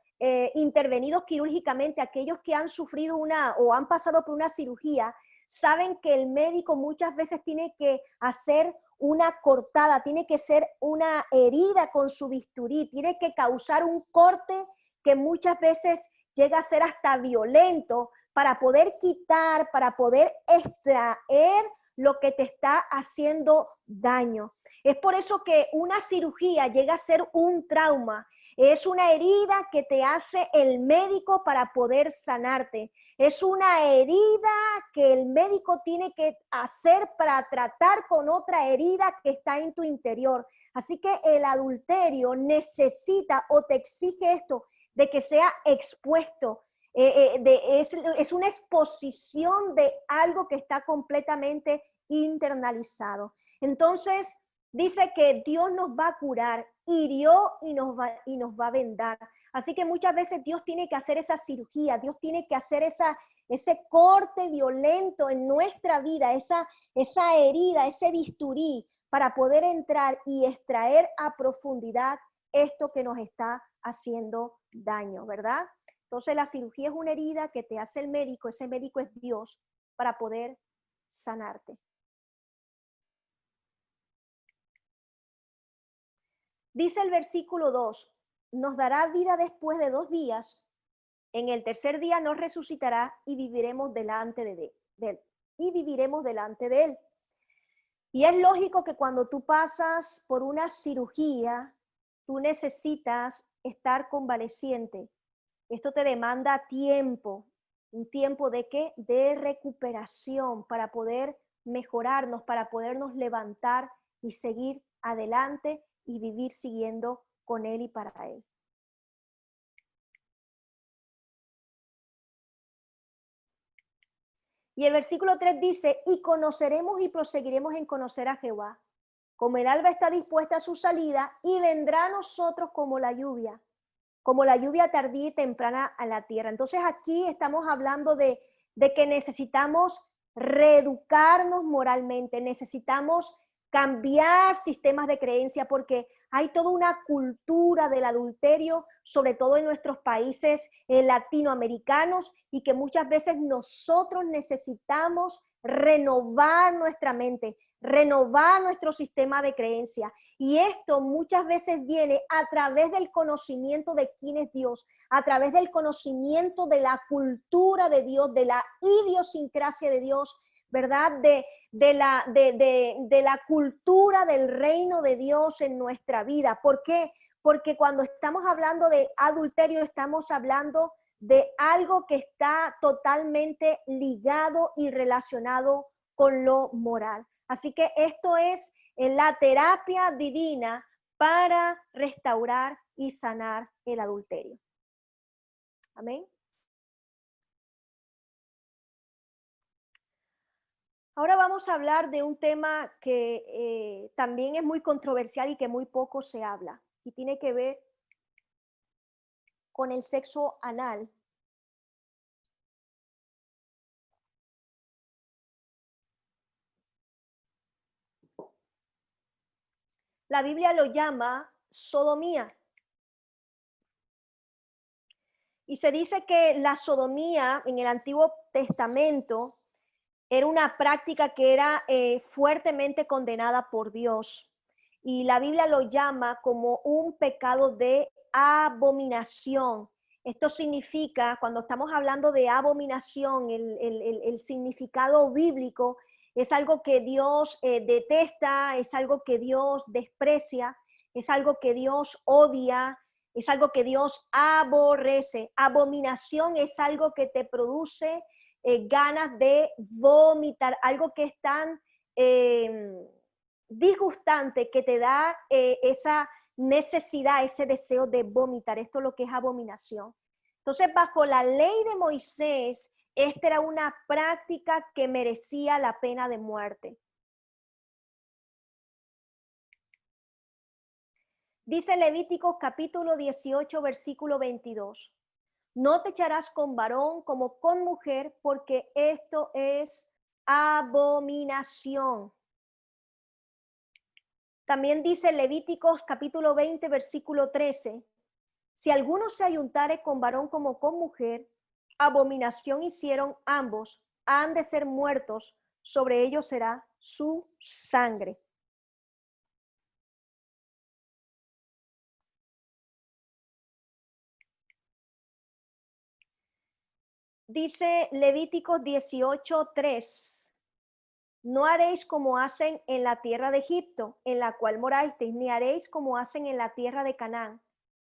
intervenidos quirúrgicamente, aquellos que han sufrido o han pasado por una cirugía, saben que el médico muchas veces tiene que hacer una cortada, tiene que ser una herida con su bisturí, tiene que causar un corte que muchas veces llega a ser hasta violento para poder quitar, para poder extraer lo que te está haciendo daño. Es por eso que una cirugía llega a ser un trauma. Es una herida que te hace el médico para poder sanarte. Es una herida que el médico tiene que hacer para tratar con otra herida que está en tu interior. Así que el adulterio necesita o te exige esto, de que sea expuesto. Es una exposición de algo que está completamente internalizado. Entonces, dice que Dios nos va a curar, hirió y nos va a vendar. Así que muchas veces Dios tiene que hacer esa cirugía, Dios tiene que hacer ese corte violento en nuestra vida, esa herida, ese bisturí, para poder entrar y extraer a profundidad esto que nos está haciendo daño, ¿verdad? Entonces la cirugía es una herida que te hace el médico, ese médico es Dios, para poder sanarte. Dice el versículo 2, nos dará vida después de 2 días, en el tercer día nos resucitará y viviremos delante de él. Y viviremos delante de él. Y es lógico que cuando tú pasas por una cirugía, tú necesitas estar convaleciente. Esto te demanda tiempo. ¿Un tiempo de qué? De recuperación para poder mejorarnos, para podernos levantar y seguir adelante y vivir siguiendo con Él y para Él. Y el versículo 3 dice, y conoceremos y proseguiremos en conocer a Jehová, como el alba está dispuesta a su salida, y vendrá a nosotros como la lluvia tardía y temprana a la tierra. Entonces aquí estamos hablando de que necesitamos reeducarnos moralmente, necesitamos cambiar sistemas de creencia porque hay toda una cultura del adulterio, sobre todo en nuestros países latinoamericanos, y que muchas veces nosotros necesitamos renovar nuestra mente, renovar nuestro sistema de creencia. Y esto muchas veces viene a través del conocimiento de quién es Dios, a través del conocimiento de la cultura de Dios, de la idiosincrasia de Dios, ¿verdad? De la cultura del reino de Dios en nuestra vida. ¿Por qué? Porque cuando estamos hablando de adulterio, estamos hablando de algo que está totalmente ligado y relacionado con lo moral. Así que esto es la terapia divina para restaurar y sanar el adulterio. Amén. Ahora vamos a hablar de un tema que también es muy controversial y que muy poco se habla, y tiene que ver con el sexo anal. La Biblia lo llama sodomía. Y se dice que la sodomía en el Antiguo Testamento era una práctica que era fuertemente condenada por Dios. Y la Biblia lo llama como un pecado de abominación. Esto significa, cuando estamos hablando de abominación, el significado bíblico es algo que Dios detesta, es algo que Dios desprecia, es algo que Dios odia, es algo que Dios aborrece. Abominación es algo que te produce ganas de vomitar, algo que es tan disgustante que te da esa necesidad, ese deseo de vomitar. Esto es lo que es abominación. Entonces, bajo la ley de Moisés, esta era una práctica que merecía la pena de muerte. Dice Levíticos capítulo 18, versículo 22. No te echarás con varón como con mujer, porque esto es abominación. También dice Levíticos capítulo 20, versículo 13. Si alguno se ayuntare con varón como con mujer, abominación hicieron ambos, han de ser muertos, sobre ellos será su sangre. Dice Levíticos 18, 3. No haréis como hacen en la tierra de Egipto, en la cual morasteis, ni haréis como hacen en la tierra de Canaán,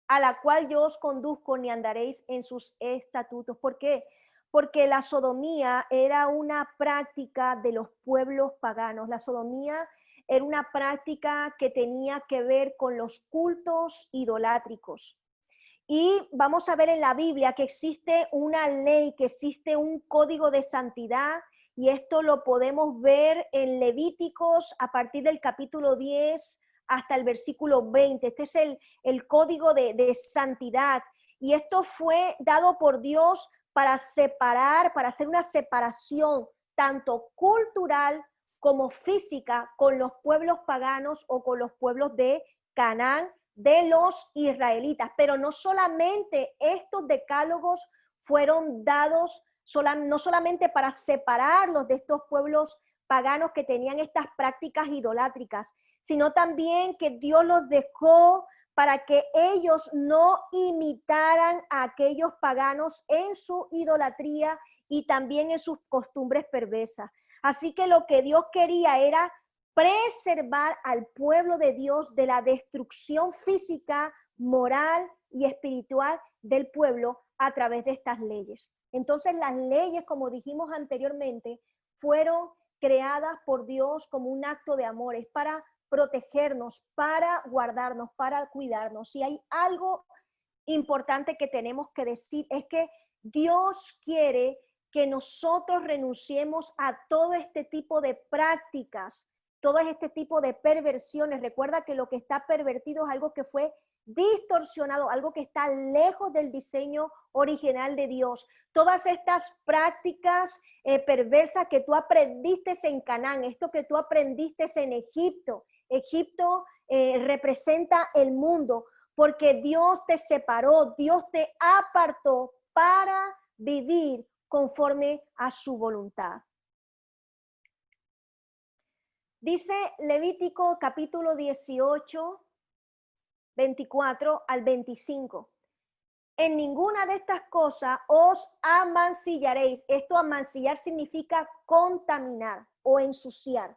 a la cual yo os conduzco, ni andaréis en sus estatutos. ¿Por qué? Porque la sodomía era una práctica de los pueblos paganos. La sodomía era una práctica que tenía que ver con los cultos idolátricos. Y vamos a ver en la Biblia que existe una ley, que existe un código de santidad, y esto lo podemos ver en Levíticos a partir del capítulo 10 hasta el versículo 20. Este es el código de santidad, y esto fue dado por Dios para separar, para hacer una separación tanto cultural como física con los pueblos paganos o con los pueblos de Canaán, de los israelitas. Pero no solamente estos decálogos fueron dados, no solamente para separarlos de estos pueblos paganos que tenían estas prácticas idolátricas, sino también que Dios los dejó para que ellos no imitaran a aquellos paganos en su idolatría y también en sus costumbres perversas. Así que lo que Dios quería era preservar al pueblo de Dios de la destrucción física, moral y espiritual del pueblo a través de estas leyes. Entonces las leyes, como dijimos anteriormente, fueron creadas por Dios como un acto de amor, es para protegernos, para guardarnos, para cuidarnos. Si hay algo importante que tenemos que decir, es que Dios quiere que nosotros renunciemos a todo este tipo de prácticas, todo este tipo de perversiones. Recuerda que lo que está pervertido es algo que fue distorsionado, algo que está lejos del diseño original de Dios. Todas estas prácticas perversas que tú aprendiste en Canaán, esto que tú aprendiste en Egipto. Egipto representa el mundo, porque Dios te separó, Dios te apartó para vivir conforme a su voluntad. Dice Levítico capítulo 18, 24 al 25. En ninguna de estas cosas os amancillaréis. Esto amancillar significa contaminar o ensuciar.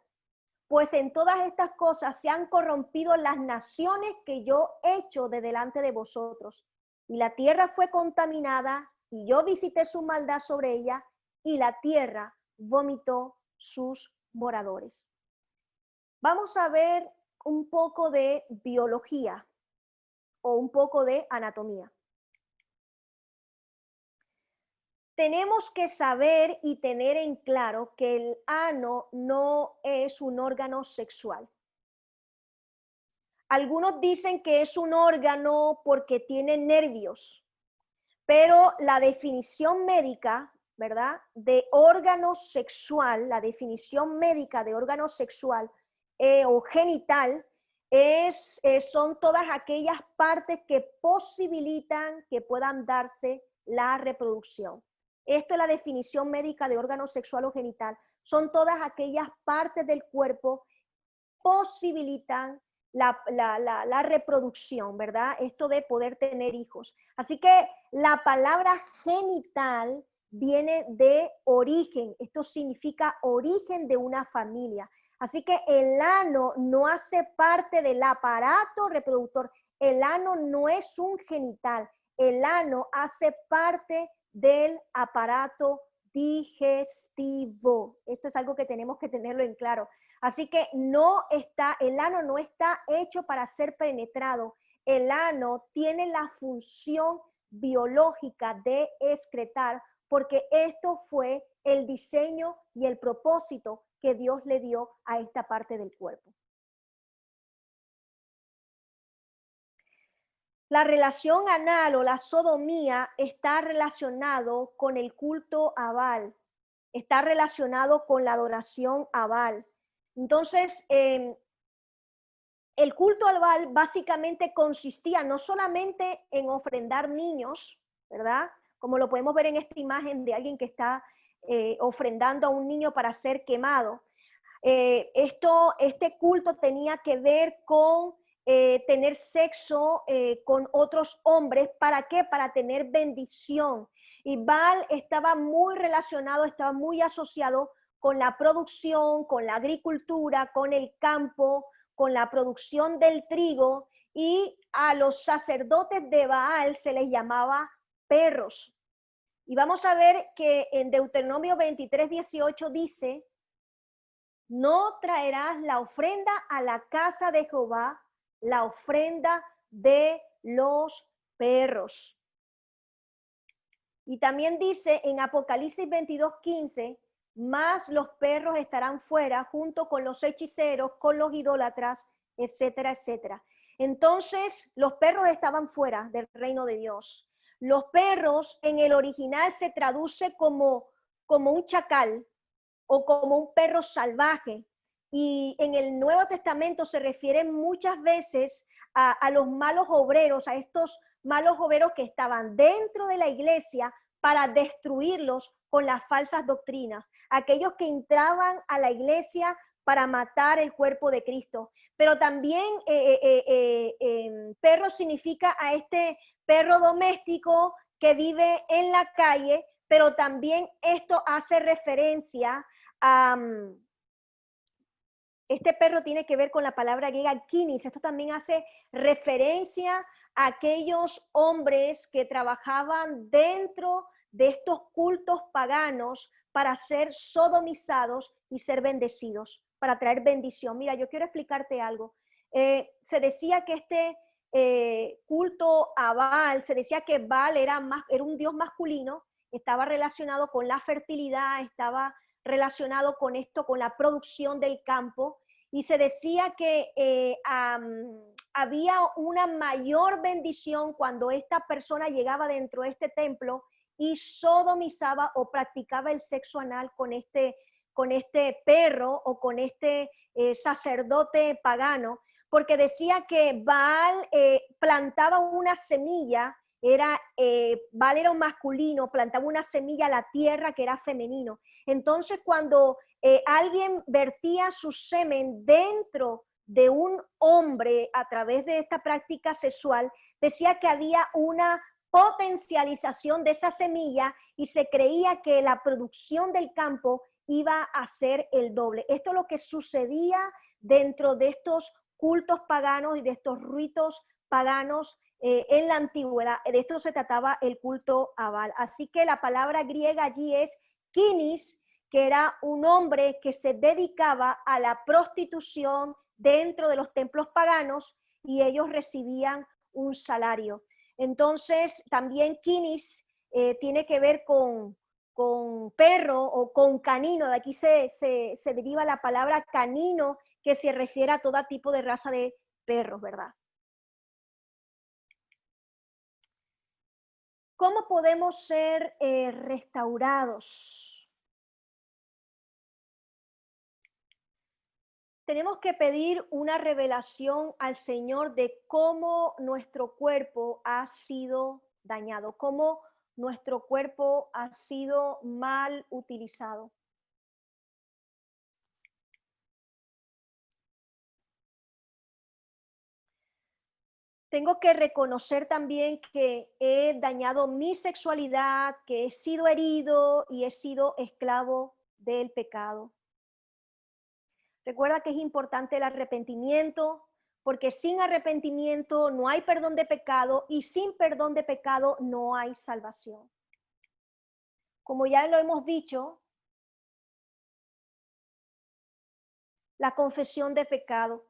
Pues en todas estas cosas se han corrompido las naciones que yo he hecho de delante de vosotros. Y la tierra fue contaminada, y yo visité su maldad sobre ella, y la tierra vomitó sus moradores. Vamos a ver un poco de biología o un poco de anatomía. Tenemos que saber y tener en claro que el ano no es un órgano sexual. Algunos dicen que es un órgano porque tiene nervios, pero la definición médica, ¿verdad?, de órgano sexual, la definición médica de órgano sexual o genital son todas aquellas partes que posibilitan que puedan darse la reproducción. Esto es la definición médica de órgano sexual o genital. Son todas aquellas partes del cuerpo que posibilitan la reproducción, ¿verdad? Esto de poder tener hijos. Así que la palabra genital viene de origen. Esto significa origen de una familia. Así que el ano no hace parte del aparato reproductor. El ano no es un genital. El ano hace parte del aparato digestivo. Esto es algo que tenemos que tenerlo en claro. Así que el ano no está hecho para ser penetrado. El ano tiene la función biológica de excretar, porque esto fue el diseño y el propósito que Dios le dio a esta parte del cuerpo. La relación anal o la sodomía está relacionado con el culto a Baal, está relacionado con la adoración a Baal. Entonces, el culto al Baal básicamente consistía no solamente en ofrendar niños, ¿verdad? Como lo podemos ver en esta imagen de alguien que está ofrendando a un niño para ser quemado. Este culto tenía que ver con tener sexo con otros hombres. ¿Para qué? Para tener bendición. Y Baal estaba muy relacionado, estaba muy asociado con la producción, con la agricultura, con el campo, con la producción del trigo, y a los sacerdotes de Baal se les llamaba perros. Y vamos a ver que en Deuteronomio 23:18 dice: no traerás la ofrenda a la casa de Jehová, la ofrenda de los perros. Y también dice en Apocalipsis 22:15, más los perros estarán fuera junto con los hechiceros, con los idólatras, etcétera, etcétera. Entonces, los perros estaban fuera del reino de Dios. Los perros en el original se traduce como un chacal o como un perro salvaje. Y en el Nuevo Testamento se refieren muchas veces a los malos obreros, a estos malos obreros que estaban dentro de la iglesia para destruirlos con las falsas doctrinas, aquellos que entraban a la iglesia para matar el cuerpo de Cristo. Pero también perro significa a este perro doméstico que vive en la calle, pero también esto hace referencia a... Este perro tiene que ver con la palabra griega kinis. Esto también hace referencia a aquellos hombres que trabajaban dentro de estos cultos paganos para ser sodomizados y ser bendecidos, para traer bendición. Mira, yo quiero explicarte algo. Se decía que este culto a Baal, se decía que Baal era un dios masculino, estaba relacionado con la fertilidad, estaba relacionado con esto, con la producción del campo, y se decía que había una mayor bendición cuando esta persona llegaba dentro de este templo y sodomizaba o practicaba el sexo anal con este perro o con este sacerdote pagano, porque decía que Baal plantaba una semilla. Baal era un masculino, plantaba una semilla a la tierra que era femenino. Entonces, cuando alguien vertía su semen dentro de un hombre a través de esta práctica sexual, decía que había una potencialización de esa semilla y se creía que la producción del campo iba a ser el doble. Esto es lo que sucedía dentro de estos cultos paganos y de estos ritos paganos en la antigüedad. De esto se trataba el culto a Baal. Así que la palabra griega allí es kinis, que era un hombre que se dedicaba a la prostitución dentro de los templos paganos y ellos recibían un salario. Entonces, también kinis tiene que ver con perro o con canino. De aquí se deriva la palabra canino, que se refiere a todo tipo de raza de perros, ¿verdad? ¿Cómo podemos ser restaurados? Tenemos que pedir una revelación al Señor de cómo nuestro cuerpo ha sido dañado, cómo nuestro cuerpo ha sido mal utilizado. Tengo que reconocer también que he dañado mi sexualidad, que he sido herido y he sido esclavo del pecado. Recuerda que es importante el arrepentimiento, porque sin arrepentimiento no hay perdón de pecado y sin perdón de pecado no hay salvación. Como ya lo hemos dicho, la confesión de pecado.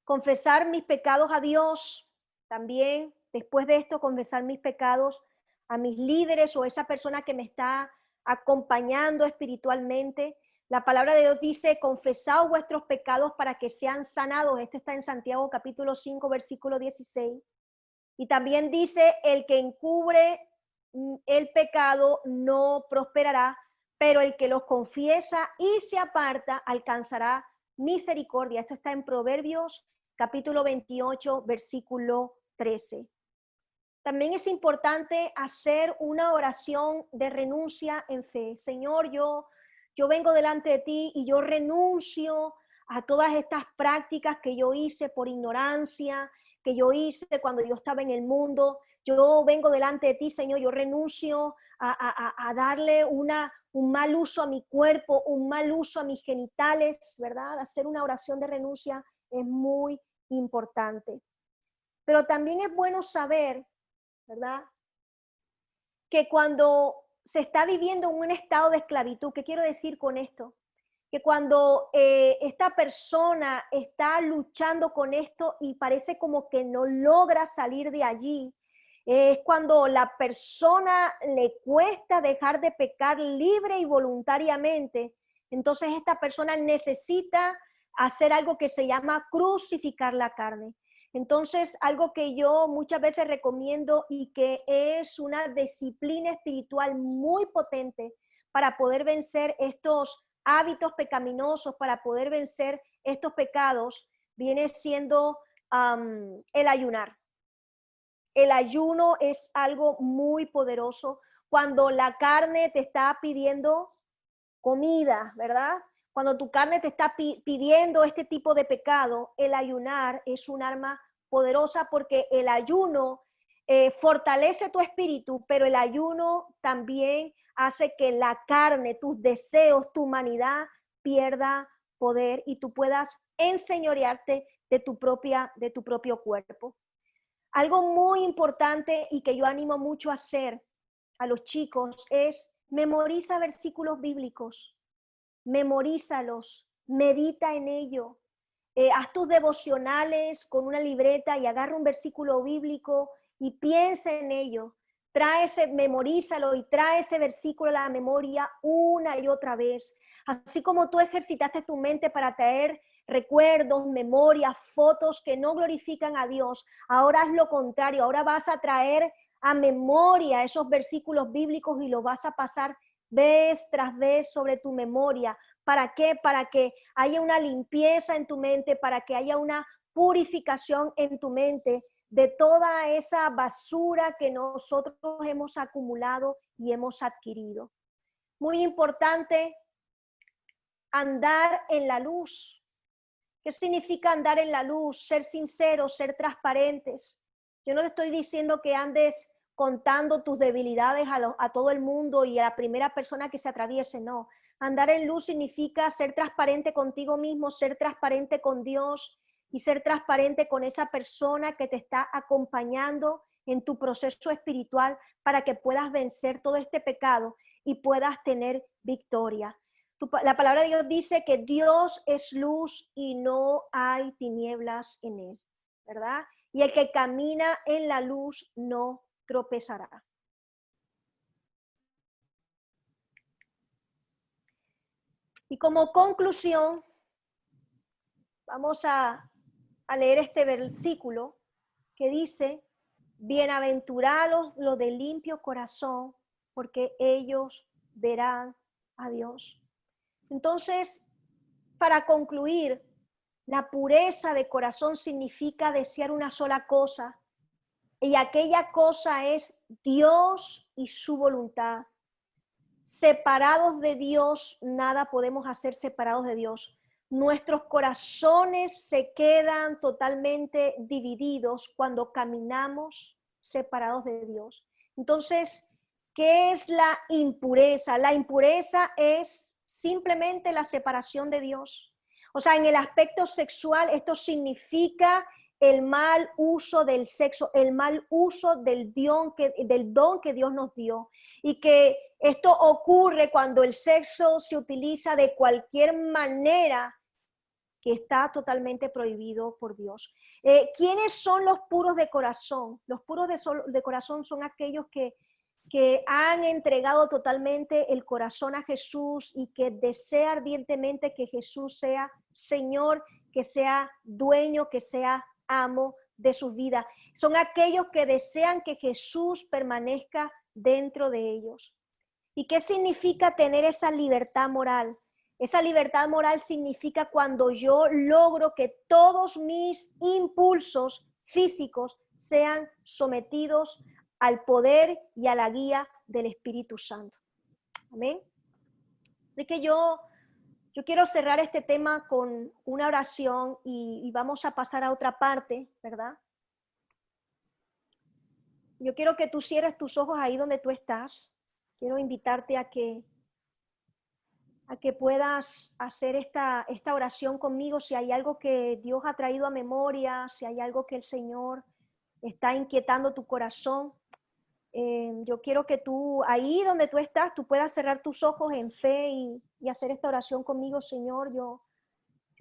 Confesar mis pecados a Dios, también después de esto confesar mis pecados a mis líderes o a esa persona que me está acompañando espiritualmente. La palabra de Dios dice: confesad vuestros pecados para que sean sanados. Esto está en Santiago capítulo 5, versículo 16. Y también dice, el que encubre el pecado no prosperará, pero el que los confiesa y se aparta alcanzará misericordia. Esto está en Proverbios capítulo 28, versículo 13. También es importante hacer una oración de renuncia en fe. Señor, yo vengo delante de ti y yo renuncio a todas estas prácticas que yo hice por ignorancia, que yo hice cuando yo estaba en el mundo. Yo vengo delante de ti, Señor, yo renuncio a darle un mal uso a mi cuerpo, un mal uso a mis genitales, ¿verdad? Hacer una oración de renuncia es muy importante. Pero también es bueno saber, ¿verdad? Que cuando se está viviendo en un estado de esclavitud, ¿qué quiero decir con esto? Que cuando esta persona está luchando con esto y parece como que no logra salir de allí, es cuando la persona le cuesta dejar de pecar libre y voluntariamente, entonces esta persona necesita hacer algo que se llama crucificar la carne. Entonces, algo que yo muchas veces recomiendo y que es una disciplina espiritual muy potente para poder vencer estos hábitos pecaminosos, para poder vencer estos pecados, viene siendo el ayunar. El ayuno es algo muy poderoso cuando la carne te está pidiendo comida, ¿verdad? Cuando tu carne te está pidiendo este tipo de pecado, el ayunar es un arma poderosa porque el ayuno fortalece tu espíritu, pero el ayuno también hace que la carne, tus deseos, tu humanidad pierda poder y tú puedas enseñorearte de tu propio cuerpo. Algo muy importante y que yo animo mucho a hacer a los chicos es memoriza versículos bíblicos. Memorízalos, medita en ello, haz tus devocionales con una libreta y agarra un versículo bíblico y piensa en ello, memorízalo y trae ese versículo a la memoria una y otra vez, así como tú ejercitaste tu mente para traer recuerdos, memorias, fotos que no glorifican a Dios, ahora haz lo contrario, ahora vas a traer a memoria esos versículos bíblicos y los vas a pasar vez tras vez sobre tu memoria. ¿Para qué? Para que haya una limpieza en tu mente, para que haya una purificación en tu mente de toda esa basura que nosotros hemos acumulado y hemos adquirido. Muy importante, andar en la luz. ¿Qué significa andar en la luz? Ser sinceros, ser transparentes. Yo no te estoy diciendo que andes contando tus debilidades a todo el mundo y a la primera persona que se atraviese, no. Andar en luz significa ser transparente contigo mismo, ser transparente con Dios y ser transparente con esa persona que te está acompañando en tu proceso espiritual para que puedas vencer todo este pecado y puedas tener victoria. La palabra de Dios dice que Dios es luz y no hay tinieblas en él, ¿verdad? Y el que camina en la luz no tropezará. Y como conclusión, vamos a leer este versículo que dice, bienaventurados los de limpio corazón, porque ellos verán a Dios. Entonces, para concluir, la pureza de corazón significa desear una sola cosa, y aquella cosa es Dios y su voluntad. Separados de Dios, nada podemos hacer separados de Dios. Nuestros corazones se quedan totalmente divididos cuando caminamos separados de Dios. Entonces, ¿qué es la impureza? La impureza es simplemente la separación de Dios. O sea, en el aspecto sexual, esto significa el mal uso del sexo, el mal uso del don que Dios nos dio. Y que esto ocurre cuando el sexo se utiliza de cualquier manera que está totalmente prohibido por Dios. ¿Quiénes son los puros de corazón? Los puros de corazón son aquellos que han entregado totalmente el corazón a Jesús y que desea ardientemente que Jesús sea Señor, que sea dueño, que sea amo de sus vidas. Son aquellos que desean que Jesús permanezca dentro de ellos. ¿Y qué significa tener esa libertad moral? Esa libertad moral significa cuando yo logro que todos mis impulsos físicos sean sometidos al poder y a la guía del Espíritu Santo. Amén. Así que yo quiero cerrar este tema con una oración y vamos a pasar a otra parte, ¿verdad? Yo quiero que tú cierres tus ojos ahí donde tú estás. Quiero invitarte a que puedas hacer esta oración conmigo, si hay algo que Dios ha traído a memoria, si hay algo que el Señor está inquietando tu corazón. Yo quiero que tú, ahí donde tú estás, tú puedas cerrar tus ojos en fe y hacer esta oración conmigo. Señor, yo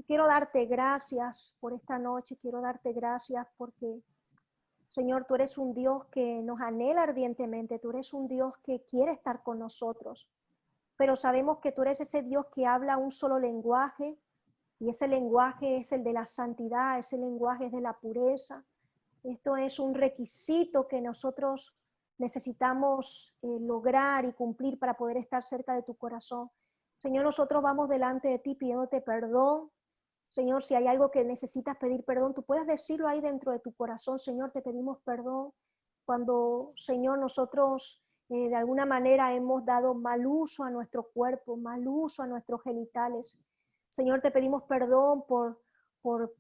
quiero darte gracias por esta noche, quiero darte gracias porque, Señor, tú eres un Dios que nos anhela ardientemente, tú eres un Dios que quiere estar con nosotros. Pero sabemos que tú eres ese Dios que habla un solo lenguaje, y ese lenguaje es el de la santidad, ese lenguaje es de la pureza. Esto es un requisito que nosotros necesitamos lograr y cumplir para poder estar cerca de tu corazón. Señor, nosotros vamos delante de ti pidiéndote perdón. Señor, si hay algo que necesitas pedir perdón, tú puedes decirlo ahí dentro de tu corazón. Señor, te pedimos perdón cuando, Señor, nosotros de alguna manera hemos dado mal uso a nuestro cuerpo, mal uso a nuestros genitales. Señor, te pedimos perdón por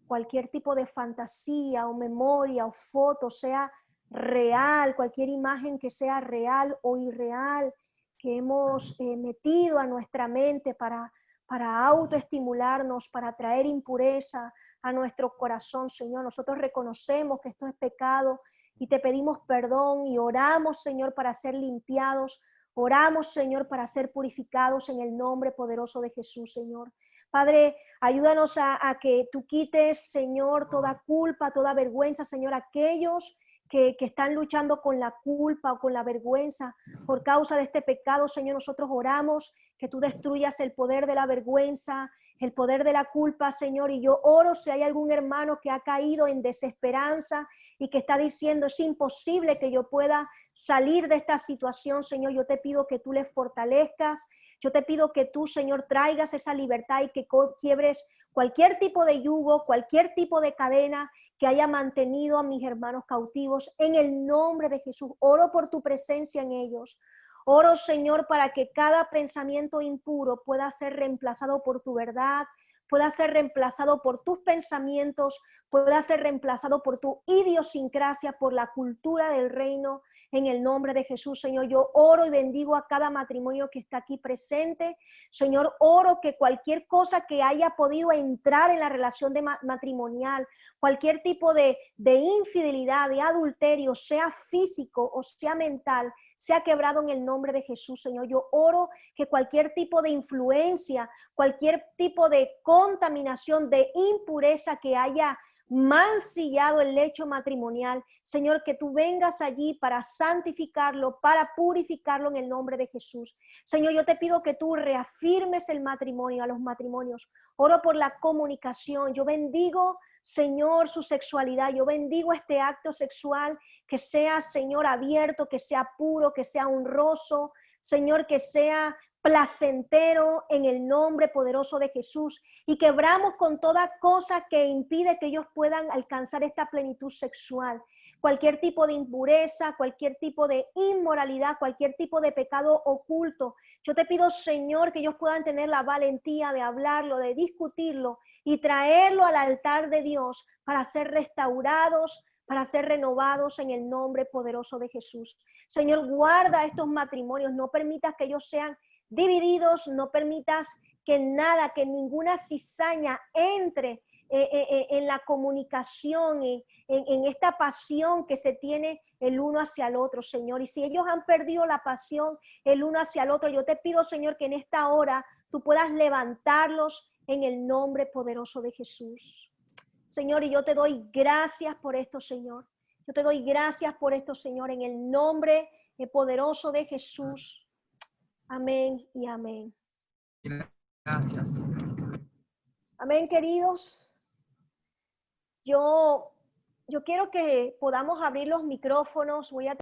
cualquier tipo de fantasía o memoria o foto, sea real, cualquier imagen que sea real o irreal, que hemos metido a nuestra mente para autoestimularnos, para traer impureza a nuestro corazón, Señor. Nosotros reconocemos que esto es pecado y te pedimos perdón y oramos, Señor, para ser limpiados. Oramos, Señor, para ser purificados en el nombre poderoso de Jesús, Señor. Padre, ayúdanos a que tú quites, Señor, toda culpa, toda vergüenza, Señor, aquellos que están luchando con la culpa o con la vergüenza por causa de este pecado, Señor. Nosotros oramos que tú destruyas el poder de la vergüenza, el poder de la culpa, Señor. Y yo oro si hay algún hermano que ha caído en desesperanza y que está diciendo, es imposible que yo pueda salir de esta situación, Señor. Yo te pido que tú les fortalezcas. Yo te pido que tú, Señor, traigas esa libertad y que quiebres cualquier tipo de yugo, cualquier tipo de cadena que haya mantenido a mis hermanos cautivos. En el nombre de Jesús, oro por tu presencia en ellos. Oro, Señor, para que cada pensamiento impuro pueda ser reemplazado por tu verdad, pueda ser reemplazado por tus pensamientos, pueda ser reemplazado por tu idiosincrasia, por la cultura del reino. En el nombre de Jesús, Señor, yo oro y bendigo a cada matrimonio que está aquí presente. Señor, oro que cualquier cosa que haya podido entrar en la relación matrimonial, cualquier tipo de infidelidad, de adulterio, sea físico o sea mental, sea quebrado en el nombre de Jesús, Señor. Yo oro que cualquier tipo de influencia, cualquier tipo de contaminación, de impureza que haya mancillado el lecho matrimonial, Señor, que tú vengas allí para santificarlo, para purificarlo en el nombre de Jesús. Señor, yo te pido que tú reafirmes el matrimonio, a los matrimonios. Oro por la comunicación. Yo bendigo, Señor, su sexualidad. Yo bendigo este acto sexual, que sea, Señor, abierto, que sea puro, que sea honroso, Señor, que sea placentero en el nombre poderoso de Jesús, y quebramos con toda cosa que impide que ellos puedan alcanzar esta plenitud sexual. Cualquier tipo de impureza, cualquier tipo de inmoralidad, cualquier tipo de pecado oculto. Yo te pido, Señor, que ellos puedan tener la valentía de hablarlo, de discutirlo y traerlo al altar de Dios para ser restaurados, para ser renovados en el nombre poderoso de Jesús. Señor, guarda estos matrimonios, no permitas que ellos sean divididos, no permitas que nada, que ninguna cizaña entre en la comunicación, en esta pasión que se tiene el uno hacia el otro, Señor. Y si ellos han perdido la pasión el uno hacia el otro, yo te pido, Señor, que en esta hora tú puedas levantarlos en el nombre poderoso de Jesús. Señor, y yo te doy gracias por esto, Señor. Yo te doy gracias por esto, Señor, en el nombre poderoso de Jesús. Amén y amén. Gracias. Amén, queridos. Yo yo quiero que podamos abrir los micrófonos. Voy a